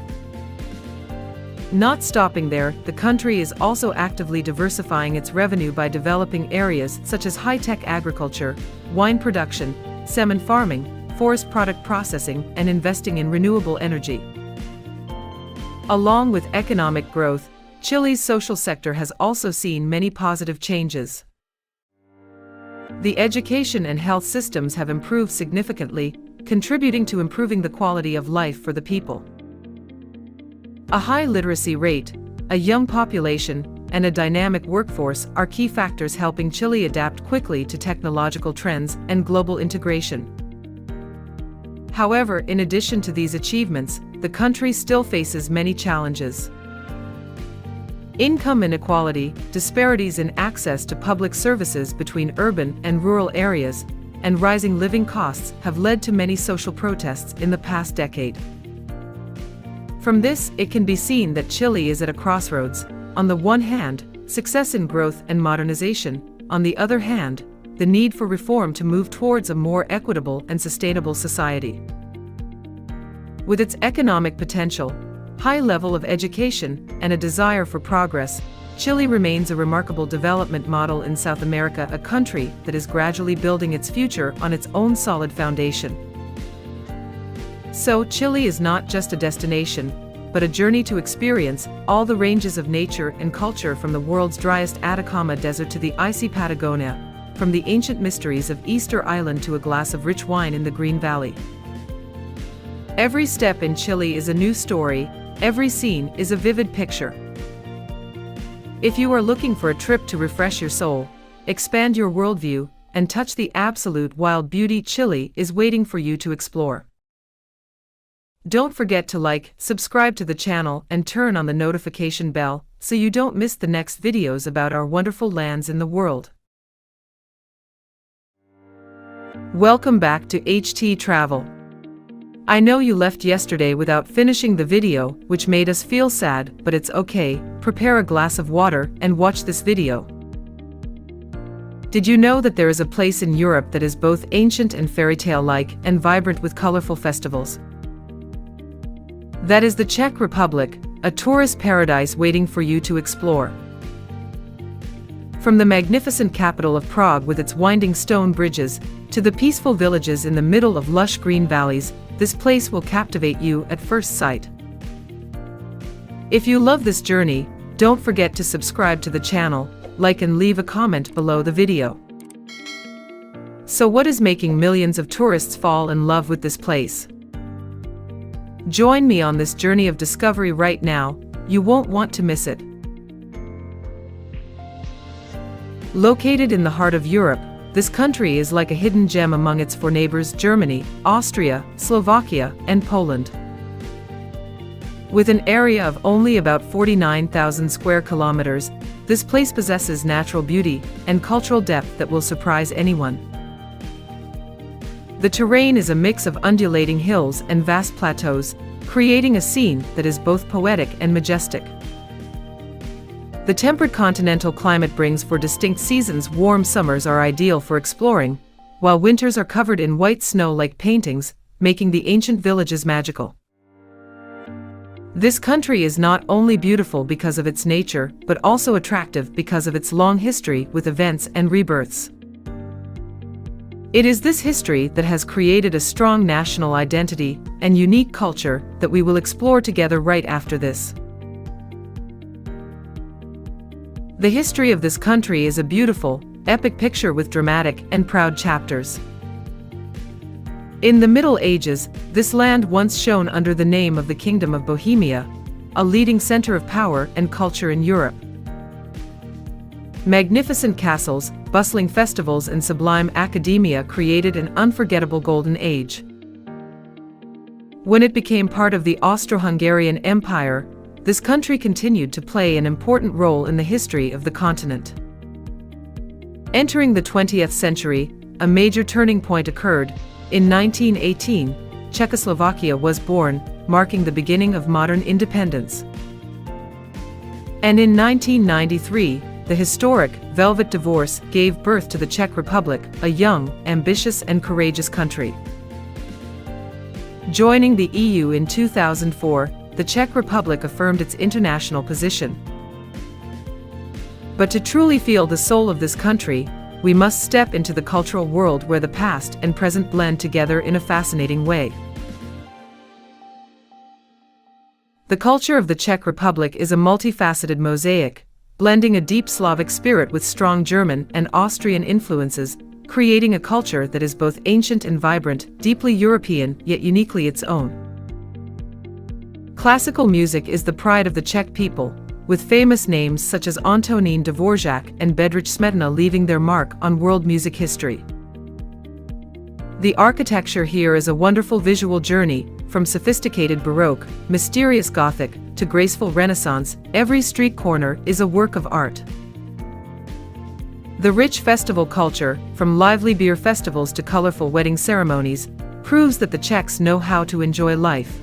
Not stopping there, the country is also actively diversifying its revenue by developing areas such as high-tech agriculture, wine production, salmon farming, forest product processing, and investing in renewable energy. Along with economic growth, Chile's social sector has also seen many positive changes. The education and health systems have improved significantly, contributing to improving the quality of life for the people. A high literacy rate, a young population, and a dynamic workforce are key factors helping Chile adapt quickly to technological trends and global integration. However, in addition to these achievements, the country still faces many challenges. Income inequality, disparities in access to public services between urban and rural areas, and rising living costs have led to many social protests in the past decade. From this, it can be seen that Chile is at a crossroads. On the one hand, success in growth and modernization; on the other hand, the need for reform to move towards a more equitable and sustainable society. With its economic potential, high level of education, and a desire for progress, Chile remains a remarkable development model in South America, a country that is gradually building its future on its own solid foundation. So, Chile is not just a destination, but a journey to experience all the ranges of nature and culture, from the world's driest Atacama Desert to the icy Patagonia, from the ancient mysteries of Easter Island to a glass of rich wine in the Green Valley. Every step in Chile is a new story, every scene is a vivid picture. If you are looking for a trip to refresh your soul, expand your worldview, and touch the absolute wild beauty, Chile is waiting for you to explore. Don't forget to like, subscribe to the channel, and turn on the notification bell so you don't miss the next videos about our wonderful lands in the world. Welcome back to HT Travel. I know you left yesterday without finishing the video, which made us feel sad, but it's okay. Prepare a glass of water and watch this video. Did you know that there is a place in Europe that is both ancient and fairy tale-like and vibrant with colorful festivals? That is the Czech Republic, a tourist paradise waiting for you to explore. From the magnificent capital of Prague with its winding stone bridges, to the peaceful villages in the middle of lush green valleys, this place will captivate you at first sight. If you love this journey, don't forget to subscribe to the channel, like and leave a comment below the video. So what is making millions of tourists fall in love with this place? Join me on this journey of discovery right now, you won't want to miss it. Located in the heart of Europe, this country is like a hidden gem among its four neighbors: Germany, Austria, Slovakia, and Poland. With an area of only about 49,000 square kilometers, this place possesses natural beauty and cultural depth that will surprise anyone. The terrain is a mix of undulating hills and vast plateaus, creating a scene that is both poetic and majestic. The temperate continental climate brings four distinct seasons. Warm summers are ideal for exploring, while winters are covered in white snow like paintings, making the ancient villages magical. This country is not only beautiful because of its nature, but also attractive because of its long history with events and rebirths. It is this history that has created a strong national identity and unique culture that we will explore together right after this. The history of this country is a beautiful, epic picture with dramatic and proud chapters. In the Middle Ages, this land once shone under the name of the Kingdom of Bohemia, a leading center of power and culture in Europe. Magnificent castles, bustling festivals, and sublime academia created an unforgettable golden age. When it became part of the Austro-Hungarian Empire, this country continued to play an important role in the history of the continent. Entering the 20th century, a major turning point occurred. In 1918, Czechoslovakia was born, marking the beginning of modern independence. And in 1993, the historic Velvet Divorce gave birth to the Czech Republic, a young, ambitious, and courageous country. Joining the EU in 2004, the Czech Republic affirmed its international position. But to truly feel the soul of this country, we must step into the cultural world where the past and present blend together in a fascinating way. The culture of the Czech Republic is a multifaceted mosaic, blending a deep Slavic spirit with strong German and Austrian influences, creating a culture that is both ancient and vibrant, deeply European, yet uniquely its own. Classical music is the pride of the Czech people, with famous names such as Antonín Dvořák and Bedřich Smetana leaving their mark on world music history. The architecture here is a wonderful visual journey, from sophisticated Baroque, mysterious Gothic, to graceful Renaissance. Every street corner is a work of art. The rich festival culture, from lively beer festivals to colorful wedding ceremonies, proves that the Czechs know how to enjoy life.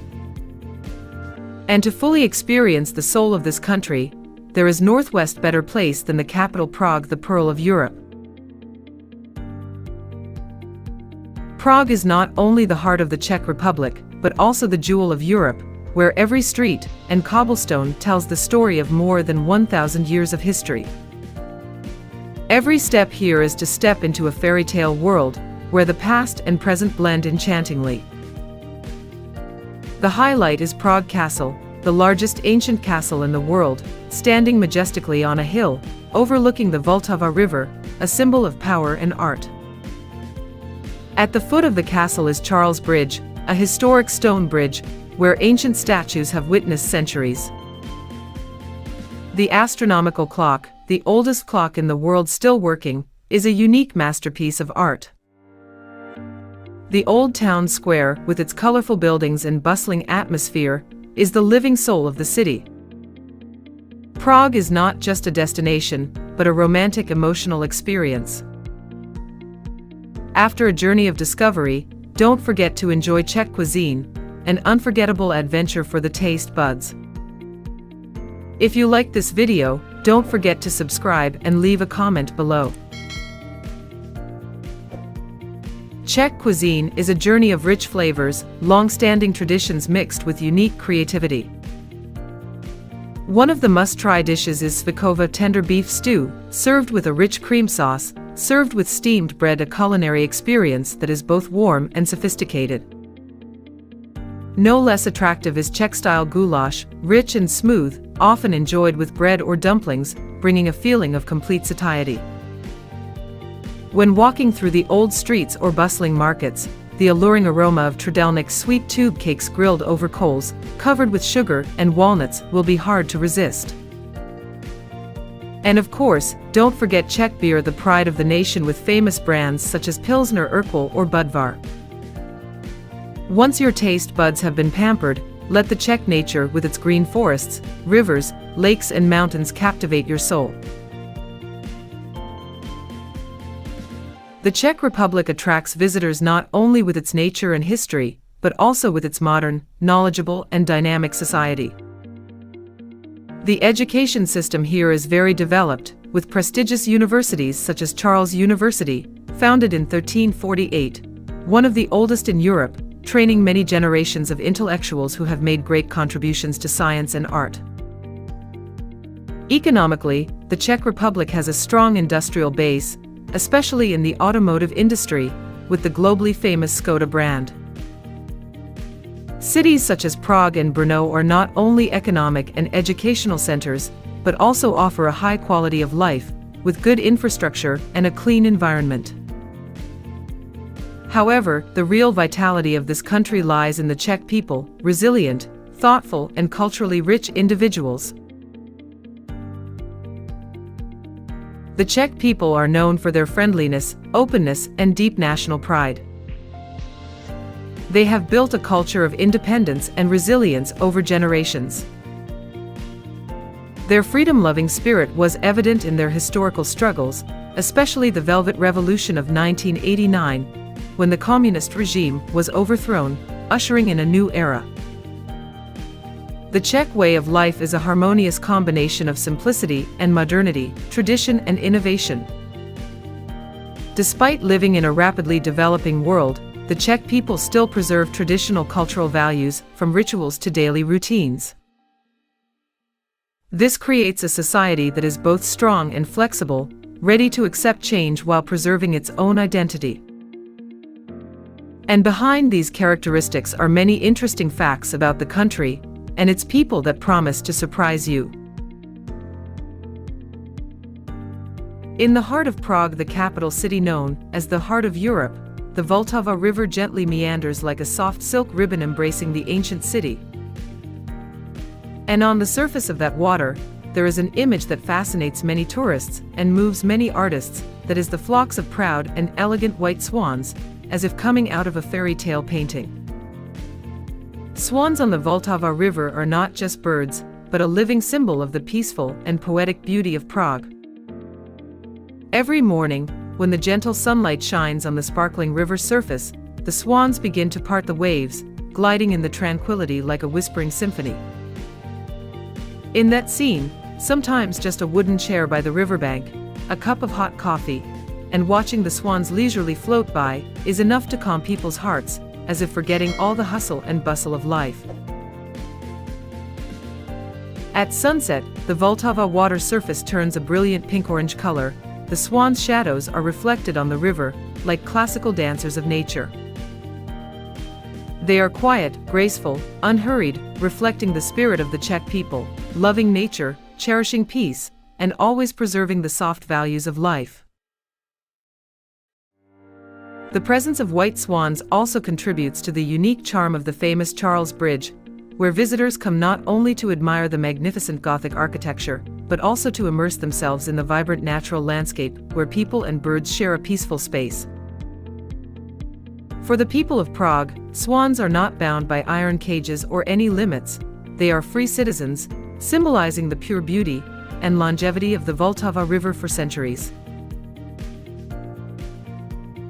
And to fully experience the soul of this country, there is northwest better place than the capital Prague, the pearl of Europe. Prague is not only the heart of the Czech Republic, but also the jewel of Europe, where every street and cobblestone tells the story of more than 1,000 years of history. Every step here is to step into a fairy tale world, where the past and present blend enchantingly. The highlight is Prague Castle, the largest ancient castle in the world, standing majestically on a hill, overlooking the Vltava River, a symbol of power and art. At the foot of the castle is Charles Bridge, a historic stone bridge, where ancient statues have witnessed centuries. The astronomical clock, the oldest clock in the world still working, is a unique masterpiece of art. The old town square, with its colorful buildings and bustling atmosphere, is the living soul of the city. Prague is not just a destination, but a romantic emotional experience. After a journey of discovery, don't forget to enjoy Czech cuisine, an unforgettable adventure for the taste buds. If you liked this video, don't forget to subscribe and leave a comment below. Czech cuisine is a journey of rich flavors, long-standing traditions mixed with unique creativity. One of the must-try dishes is svikova tender beef stew, served with a rich cream sauce, served with steamed bread, a culinary experience that is both warm and sophisticated. No less attractive is Czech-style goulash, rich and smooth, often enjoyed with bread or dumplings, bringing a feeling of complete satiety. When walking through the old streets or bustling markets, the alluring aroma of Trdelník's sweet tube cakes grilled over coals, covered with sugar and walnuts, will be hard to resist. And of course, don't forget Czech beer, the pride of the nation, with famous brands such as Pilsner Urquell or Budvar. Once your taste buds have been pampered, let the Czech nature with its green forests, rivers, lakes and mountains captivate your soul. The Czech Republic attracts visitors not only with its nature and history, but also with its modern, knowledgeable and dynamic society. The education system here is very developed, with prestigious universities such as Charles University, founded in 1348, one of the oldest in Europe, training many generations of intellectuals who have made great contributions to science and art. Economically, the Czech Republic has a strong industrial base, especially in the automotive industry, with the globally famous Škoda brand. Cities such as Prague and Brno are not only economic and educational centers, but also offer a high quality of life, with good infrastructure and a clean environment. However, the real vitality of this country lies in the Czech people, resilient, thoughtful and culturally rich individuals. The Czech people are known for their friendliness, openness, and deep national pride. They have built a culture of independence and resilience over generations. Their freedom-loving spirit was evident in their historical struggles, especially the Velvet Revolution of 1989, when the communist regime was overthrown, ushering in a new era. The Czech way of life is a harmonious combination of simplicity and modernity, tradition and innovation. Despite living in a rapidly developing world, the Czech people still preserve traditional cultural values, from rituals to daily routines. This creates a society that is both strong and flexible, ready to accept change while preserving its own identity. And behind these characteristics are many interesting facts about the country, and its people that promise to surprise you. In the heart of Prague, the capital city known as the Heart of Europe, the Vltava River gently meanders like a soft silk ribbon embracing the ancient city. And on the surface of that water, there is an image that fascinates many tourists and moves many artists, that is the flocks of proud and elegant white swans, as if coming out of a fairy tale painting. Swans on the Vltava River are not just birds, but a living symbol of the peaceful and poetic beauty of Prague. Every morning, when the gentle sunlight shines on the sparkling river surface, the swans begin to part the waves, gliding in the tranquility like a whispering symphony. In that scene, sometimes just a wooden chair by the riverbank, a cup of hot coffee, and watching the swans leisurely float by is enough to calm people's hearts, as if forgetting all the hustle and bustle of life. At sunset, the Vltava water surface turns a brilliant pink-orange color. The swans' shadows are reflected on the river, like classical dancers of nature. They are quiet, graceful, unhurried, reflecting the spirit of the Czech people, loving nature, cherishing peace, and always preserving the soft values of life. The presence of white swans also contributes to the unique charm of the famous Charles Bridge, where visitors come not only to admire the magnificent Gothic architecture, but also to immerse themselves in the vibrant natural landscape where people and birds share a peaceful space. For the people of Prague, swans are not bound by iron cages or any limits. They are free citizens, symbolizing the pure beauty and longevity of the Vltava River for centuries.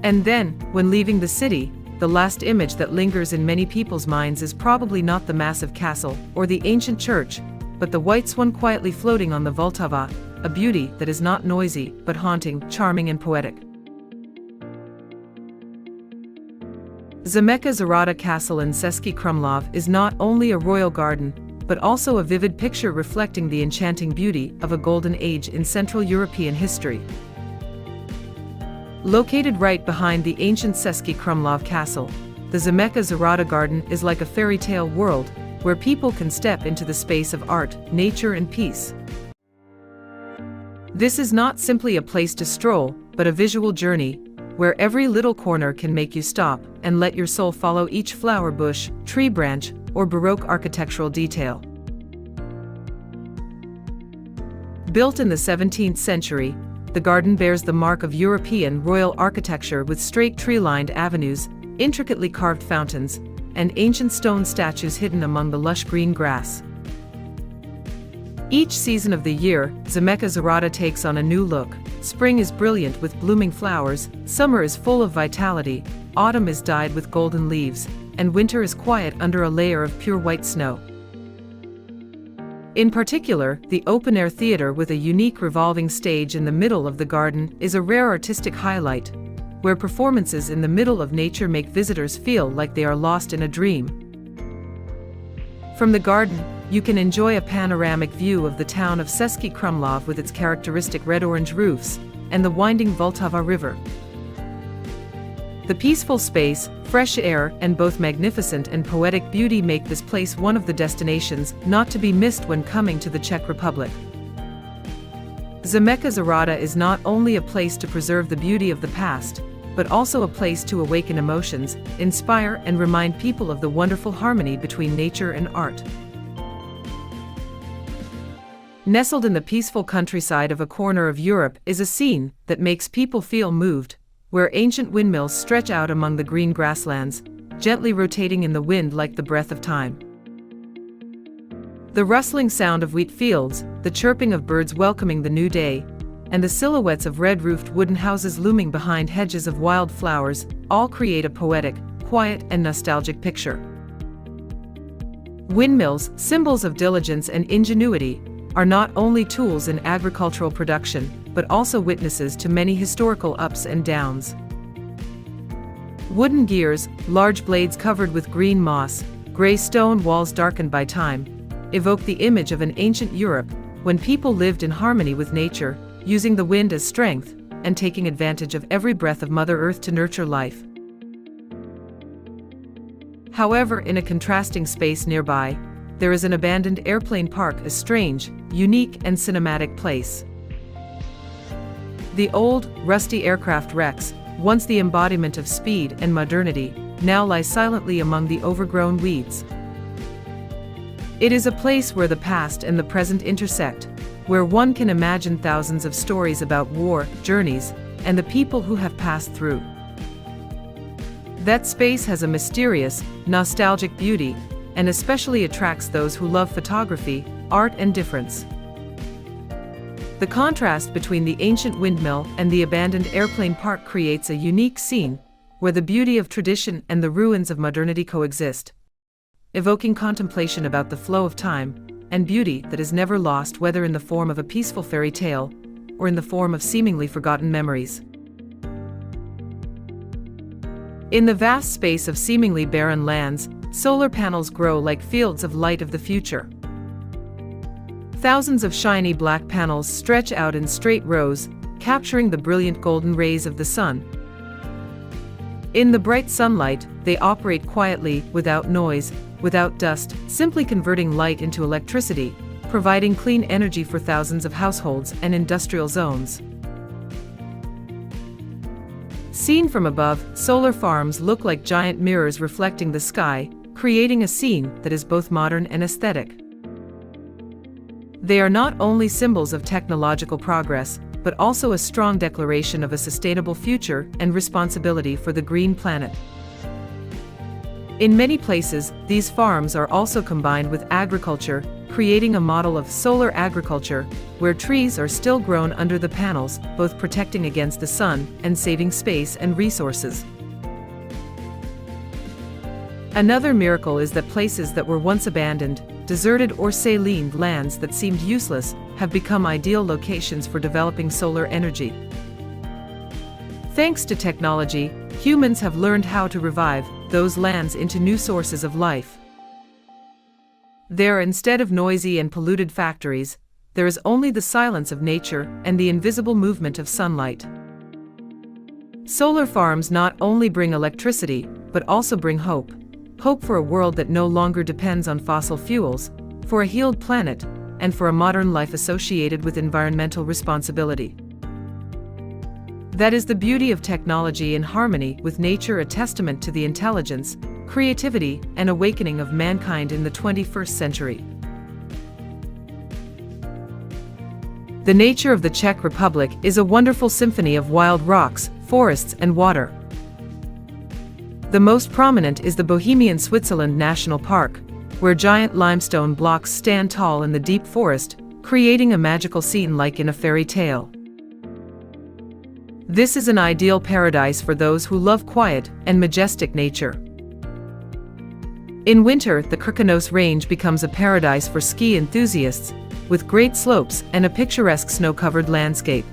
And then, when leaving the city, the last image that lingers in many people's minds is probably not the massive castle or the ancient church, but the white swan quietly floating on the Vltava, a beauty that is not noisy, but haunting, charming and poetic. Zamecký Zahrada Castle in Český Krumlov is not only a royal garden, but also a vivid picture reflecting the enchanting beauty of a golden age in Central European history. Located right behind the ancient Český Krumlov Castle, the Zamecký Zahrada Garden is like a fairy tale world, where people can step into the space of art, nature and peace. This is not simply a place to stroll, but a visual journey, where every little corner can make you stop and let your soul follow each flower bush, tree branch, or Baroque architectural detail. Built in the 17th century, the garden bears the mark of European royal architecture with straight tree-lined avenues, intricately carved fountains, and ancient stone statues hidden among the lush green grass. Each season of the year, Zamecký Zahrada takes on a new look. Spring is brilliant with blooming flowers, summer is full of vitality, autumn is dyed with golden leaves, and winter is quiet under a layer of pure white snow. In particular, the open-air theater with a unique revolving stage in the middle of the garden is a rare artistic highlight, where performances in the middle of nature make visitors feel like they are lost in a dream. From the garden, you can enjoy a panoramic view of the town of Český Krumlov with its characteristic red-orange roofs, and the winding Vltava River. The peaceful space, fresh air, and both magnificent and poetic beauty make this place one of the destinations not to be missed when coming to the Czech Republic. Zamecký Zahrada is not only a place to preserve the beauty of the past, but also a place to awaken emotions, inspire and remind people of the wonderful harmony between nature and art. Nestled in the peaceful countryside of a corner of Europe is a scene that makes people feel moved, where ancient windmills stretch out among the green grasslands, gently rotating in the wind like the breath of time. The rustling sound of wheat fields, the chirping of birds welcoming the new day, and the silhouettes of red-roofed wooden houses looming behind hedges of wild flowers, all create a poetic, quiet and nostalgic picture. Windmills, symbols of diligence and ingenuity, are not only tools in agricultural production, but also witnesses to many historical ups and downs. Wooden gears, large blades covered with green moss, gray stone walls darkened by time, evoke the image of an ancient Europe, when people lived in harmony with nature, using the wind as strength, and taking advantage of every breath of Mother Earth to nurture life. However, in a contrasting space nearby, there is an abandoned airplane park, a strange, unique and cinematic place. The old, rusty aircraft wrecks, once the embodiment of speed and modernity, now lie silently among the overgrown weeds. It is a place where the past and the present intersect, where one can imagine thousands of stories about war, journeys, and the people who have passed through. That space has a mysterious, nostalgic beauty, and especially attracts those who love photography, art and difference. The contrast between the ancient windmill and the abandoned airplane park creates a unique scene, where the beauty of tradition and the ruins of modernity coexist, evoking contemplation about the flow of time and beauty that is never lost, whether in the form of a peaceful fairy tale or in the form of seemingly forgotten memories. In the vast space of seemingly barren lands, solar panels grow like fields of light of the future. Thousands of shiny black panels stretch out in straight rows, capturing the brilliant golden rays of the sun. In the bright sunlight, they operate quietly, without noise, without dust, simply converting light into electricity, providing clean energy for thousands of households and industrial zones. Seen from above, solar farms look like giant mirrors reflecting the sky, creating a scene that is both modern and aesthetic. They are not only symbols of technological progress, but also a strong declaration of a sustainable future and responsibility for the green planet. In many places, these farms are also combined with agriculture, creating a model of solar agriculture, where trees are still grown under the panels, both protecting against the sun and saving space and resources. Another miracle is that places that were once abandoned, deserted or saline lands that seemed useless, have become ideal locations for developing solar energy. Thanks to technology, humans have learned how to revive those lands into new sources of life. There, instead of noisy and polluted factories, there is only the silence of nature and the invisible movement of sunlight. Solar farms not only bring electricity, but also bring hope. Hope for a world that no longer depends on fossil fuels, for a healed planet, and for a modern life associated with environmental responsibility. That is the beauty of technology in harmony with nature, a testament to the intelligence, creativity, and awakening of mankind in the 21st century. The nature of the Czech Republic is a wonderful symphony of wild rocks, forests, and water. The most prominent is the Bohemian Switzerland National Park, where giant limestone blocks stand tall in the deep forest, creating a magical scene like in a fairy tale. This is an ideal paradise for those who love quiet and majestic nature. In winter, the Krkonos Range becomes a paradise for ski enthusiasts, with great slopes and a picturesque snow-covered landscape.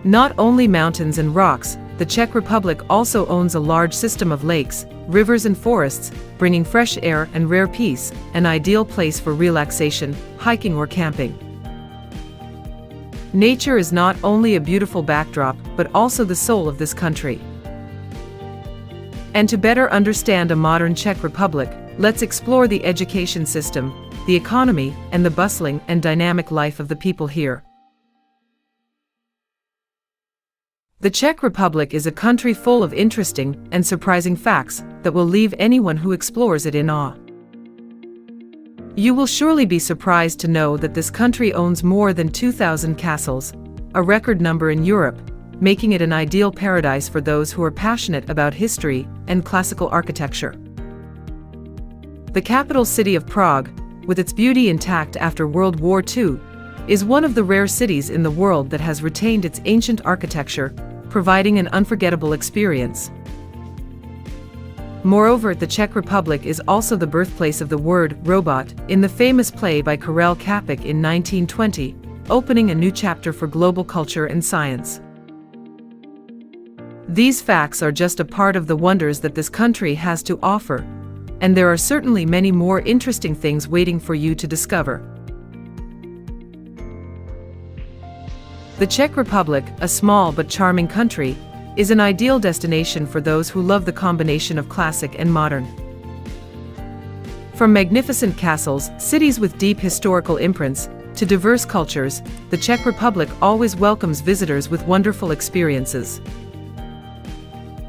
Not only mountains and rocks, the Czech Republic also owns a large system of lakes, rivers and forests, bringing fresh air and rare peace, an ideal place for relaxation, hiking or camping. Nature is not only a beautiful backdrop, but also the soul of this country. And to better understand a modern Czech Republic, let's explore the education system, the economy, and the bustling and dynamic life of the people here. The Czech Republic is a country full of interesting and surprising facts that will leave anyone who explores it in awe. You will surely be surprised to know that this country owns more than 2,000 castles, a record number in Europe, making it an ideal paradise for those who are passionate about history and classical architecture. The capital city of Prague, with its beauty intact after World War II, is one of the rare cities in the world that has retained its ancient architecture, providing an unforgettable experience. Moreover, the Czech Republic is also the birthplace of the word robot in the famous play by Karel Čapek in 1920, opening a new chapter for global culture and science. These facts are just a part of the wonders that this country has to offer, and there are certainly many more interesting things waiting for you to discover. The Czech Republic, a small but charming country, is an ideal destination for those who love the combination of classic and modern. From magnificent castles, cities with deep historical imprints, to diverse cultures, the Czech Republic always welcomes visitors with wonderful experiences.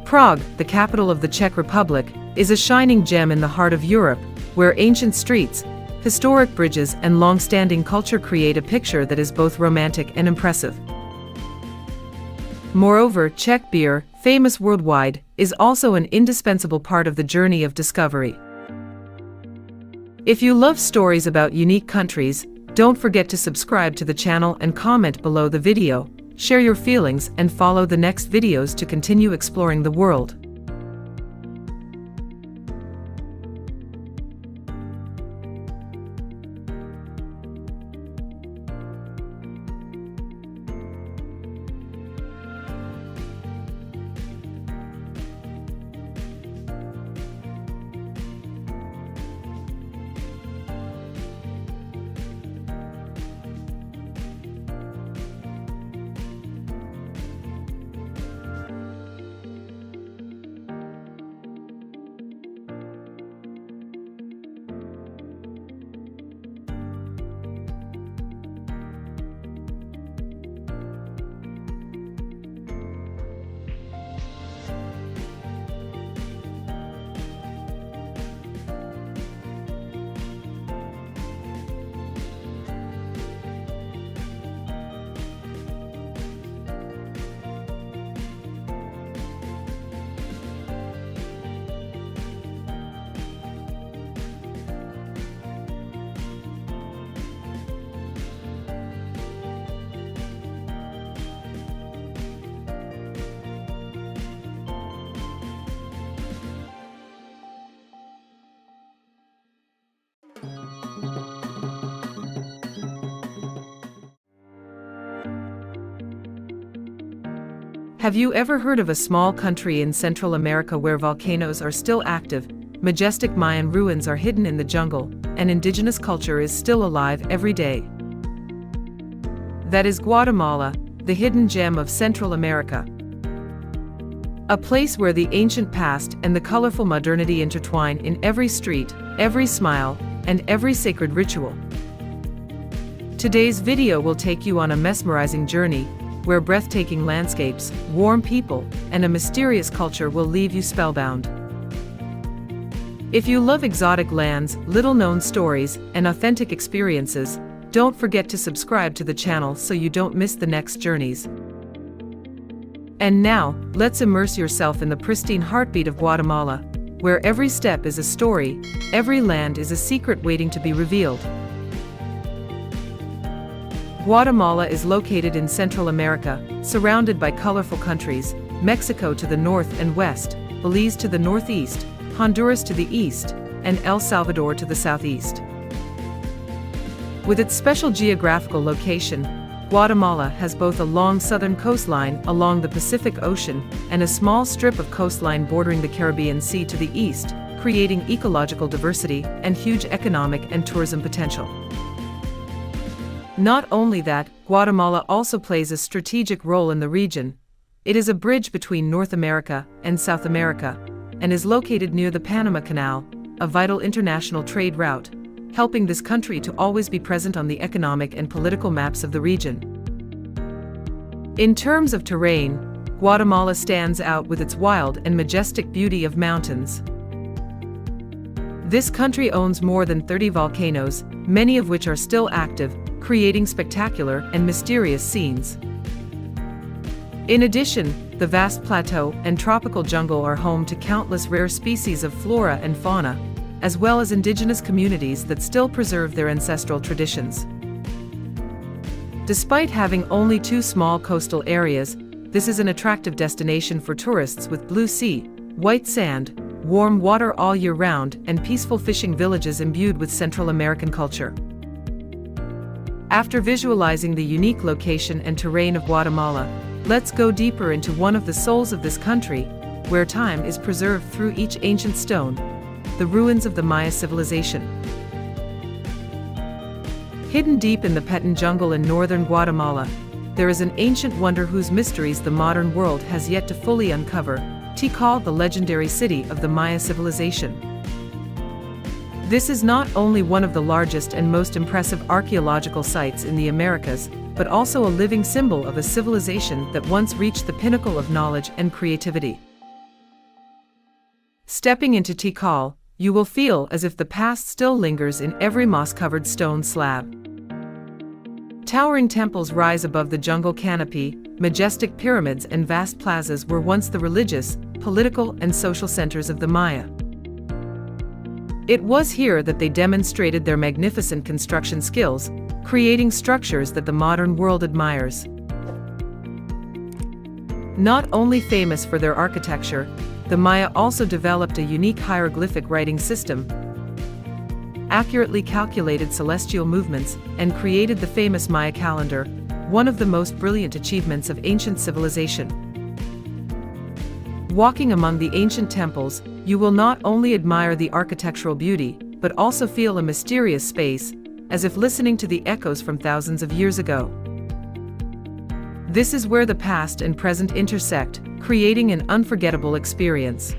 Prague, the capital of the Czech Republic, is a shining gem in the heart of Europe, where ancient streets, historic bridges and long-standing culture create a picture that is both romantic and impressive. Moreover, Czech beer, famous worldwide, is also an indispensable part of the journey of discovery. If you love stories about unique countries, don't forget to subscribe to the channel and comment below the video, share your feelings and follow the next videos to continue exploring the world. Have you ever heard of a small country in Central America where volcanoes are still active, majestic Mayan ruins are hidden in the jungle, and indigenous culture is still alive every day? That is Guatemala, the hidden gem of Central America. A place where the ancient past and the colorful modernity intertwine in every street, every smile, and every sacred ritual. Today's video will take you on a mesmerizing journey, where breathtaking landscapes, warm people, and a mysterious culture will leave you spellbound. If you love exotic lands, little-known stories, and authentic experiences, don't forget to subscribe to the channel so you don't miss the next journeys. And now, let's immerse yourself in the pristine heartbeat of Guatemala, where every step is a story, every land is a secret waiting to be revealed. Guatemala is located in Central America, surrounded by colorful countries, Mexico to the north and west, Belize to the northeast, Honduras to the east, and El Salvador to the southeast. With its special geographical location, Guatemala has both a long southern coastline along the Pacific Ocean and a small strip of coastline bordering the Caribbean Sea to the east, creating ecological diversity and huge economic and tourism potential. Not only that, Guatemala also plays a strategic role in the region. It is a bridge between North America and South America, and is located near the Panama Canal, a vital international trade route, helping this country to always be present on the economic and political maps of the region. In terms of terrain, Guatemala stands out with its wild and majestic beauty of mountains. This country owns more than 30 volcanoes, many of which are still active, creating spectacular and mysterious scenes. In addition, the vast plateau and tropical jungle are home to countless rare species of flora and fauna, as well as indigenous communities that still preserve their ancestral traditions. Despite having only 2 small coastal areas, this is an attractive destination for tourists with blue sea, white sand, warm water all year round, and peaceful fishing villages imbued with Central American culture. After visualizing the unique location and terrain of Guatemala, let's go deeper into one of the souls of this country, where time is preserved through each ancient stone, the ruins of the Maya civilization. Hidden deep in the Petén jungle in northern Guatemala, there is an ancient wonder whose mysteries the modern world has yet to fully uncover, Tikal, the legendary city of the Maya civilization. This is not only one of the largest and most impressive archaeological sites in the Americas, but also a living symbol of a civilization that once reached the pinnacle of knowledge and creativity. Stepping into Tikal, you will feel as if the past still lingers in every moss-covered stone slab. Towering temples rise above the jungle canopy, majestic pyramids and vast plazas were once the religious, political and social centers of the Maya. It was here that they demonstrated their magnificent construction skills, creating structures that the modern world admires. Not only famous for their architecture, the Maya also developed a unique hieroglyphic writing system, accurately calculated celestial movements, and created the famous Maya calendar, one of the most brilliant achievements of ancient civilization. Walking among the ancient temples, you will not only admire the architectural beauty, but also feel a mysterious space, as if listening to the echoes from thousands of years ago. This is where the past and present intersect, creating an unforgettable experience.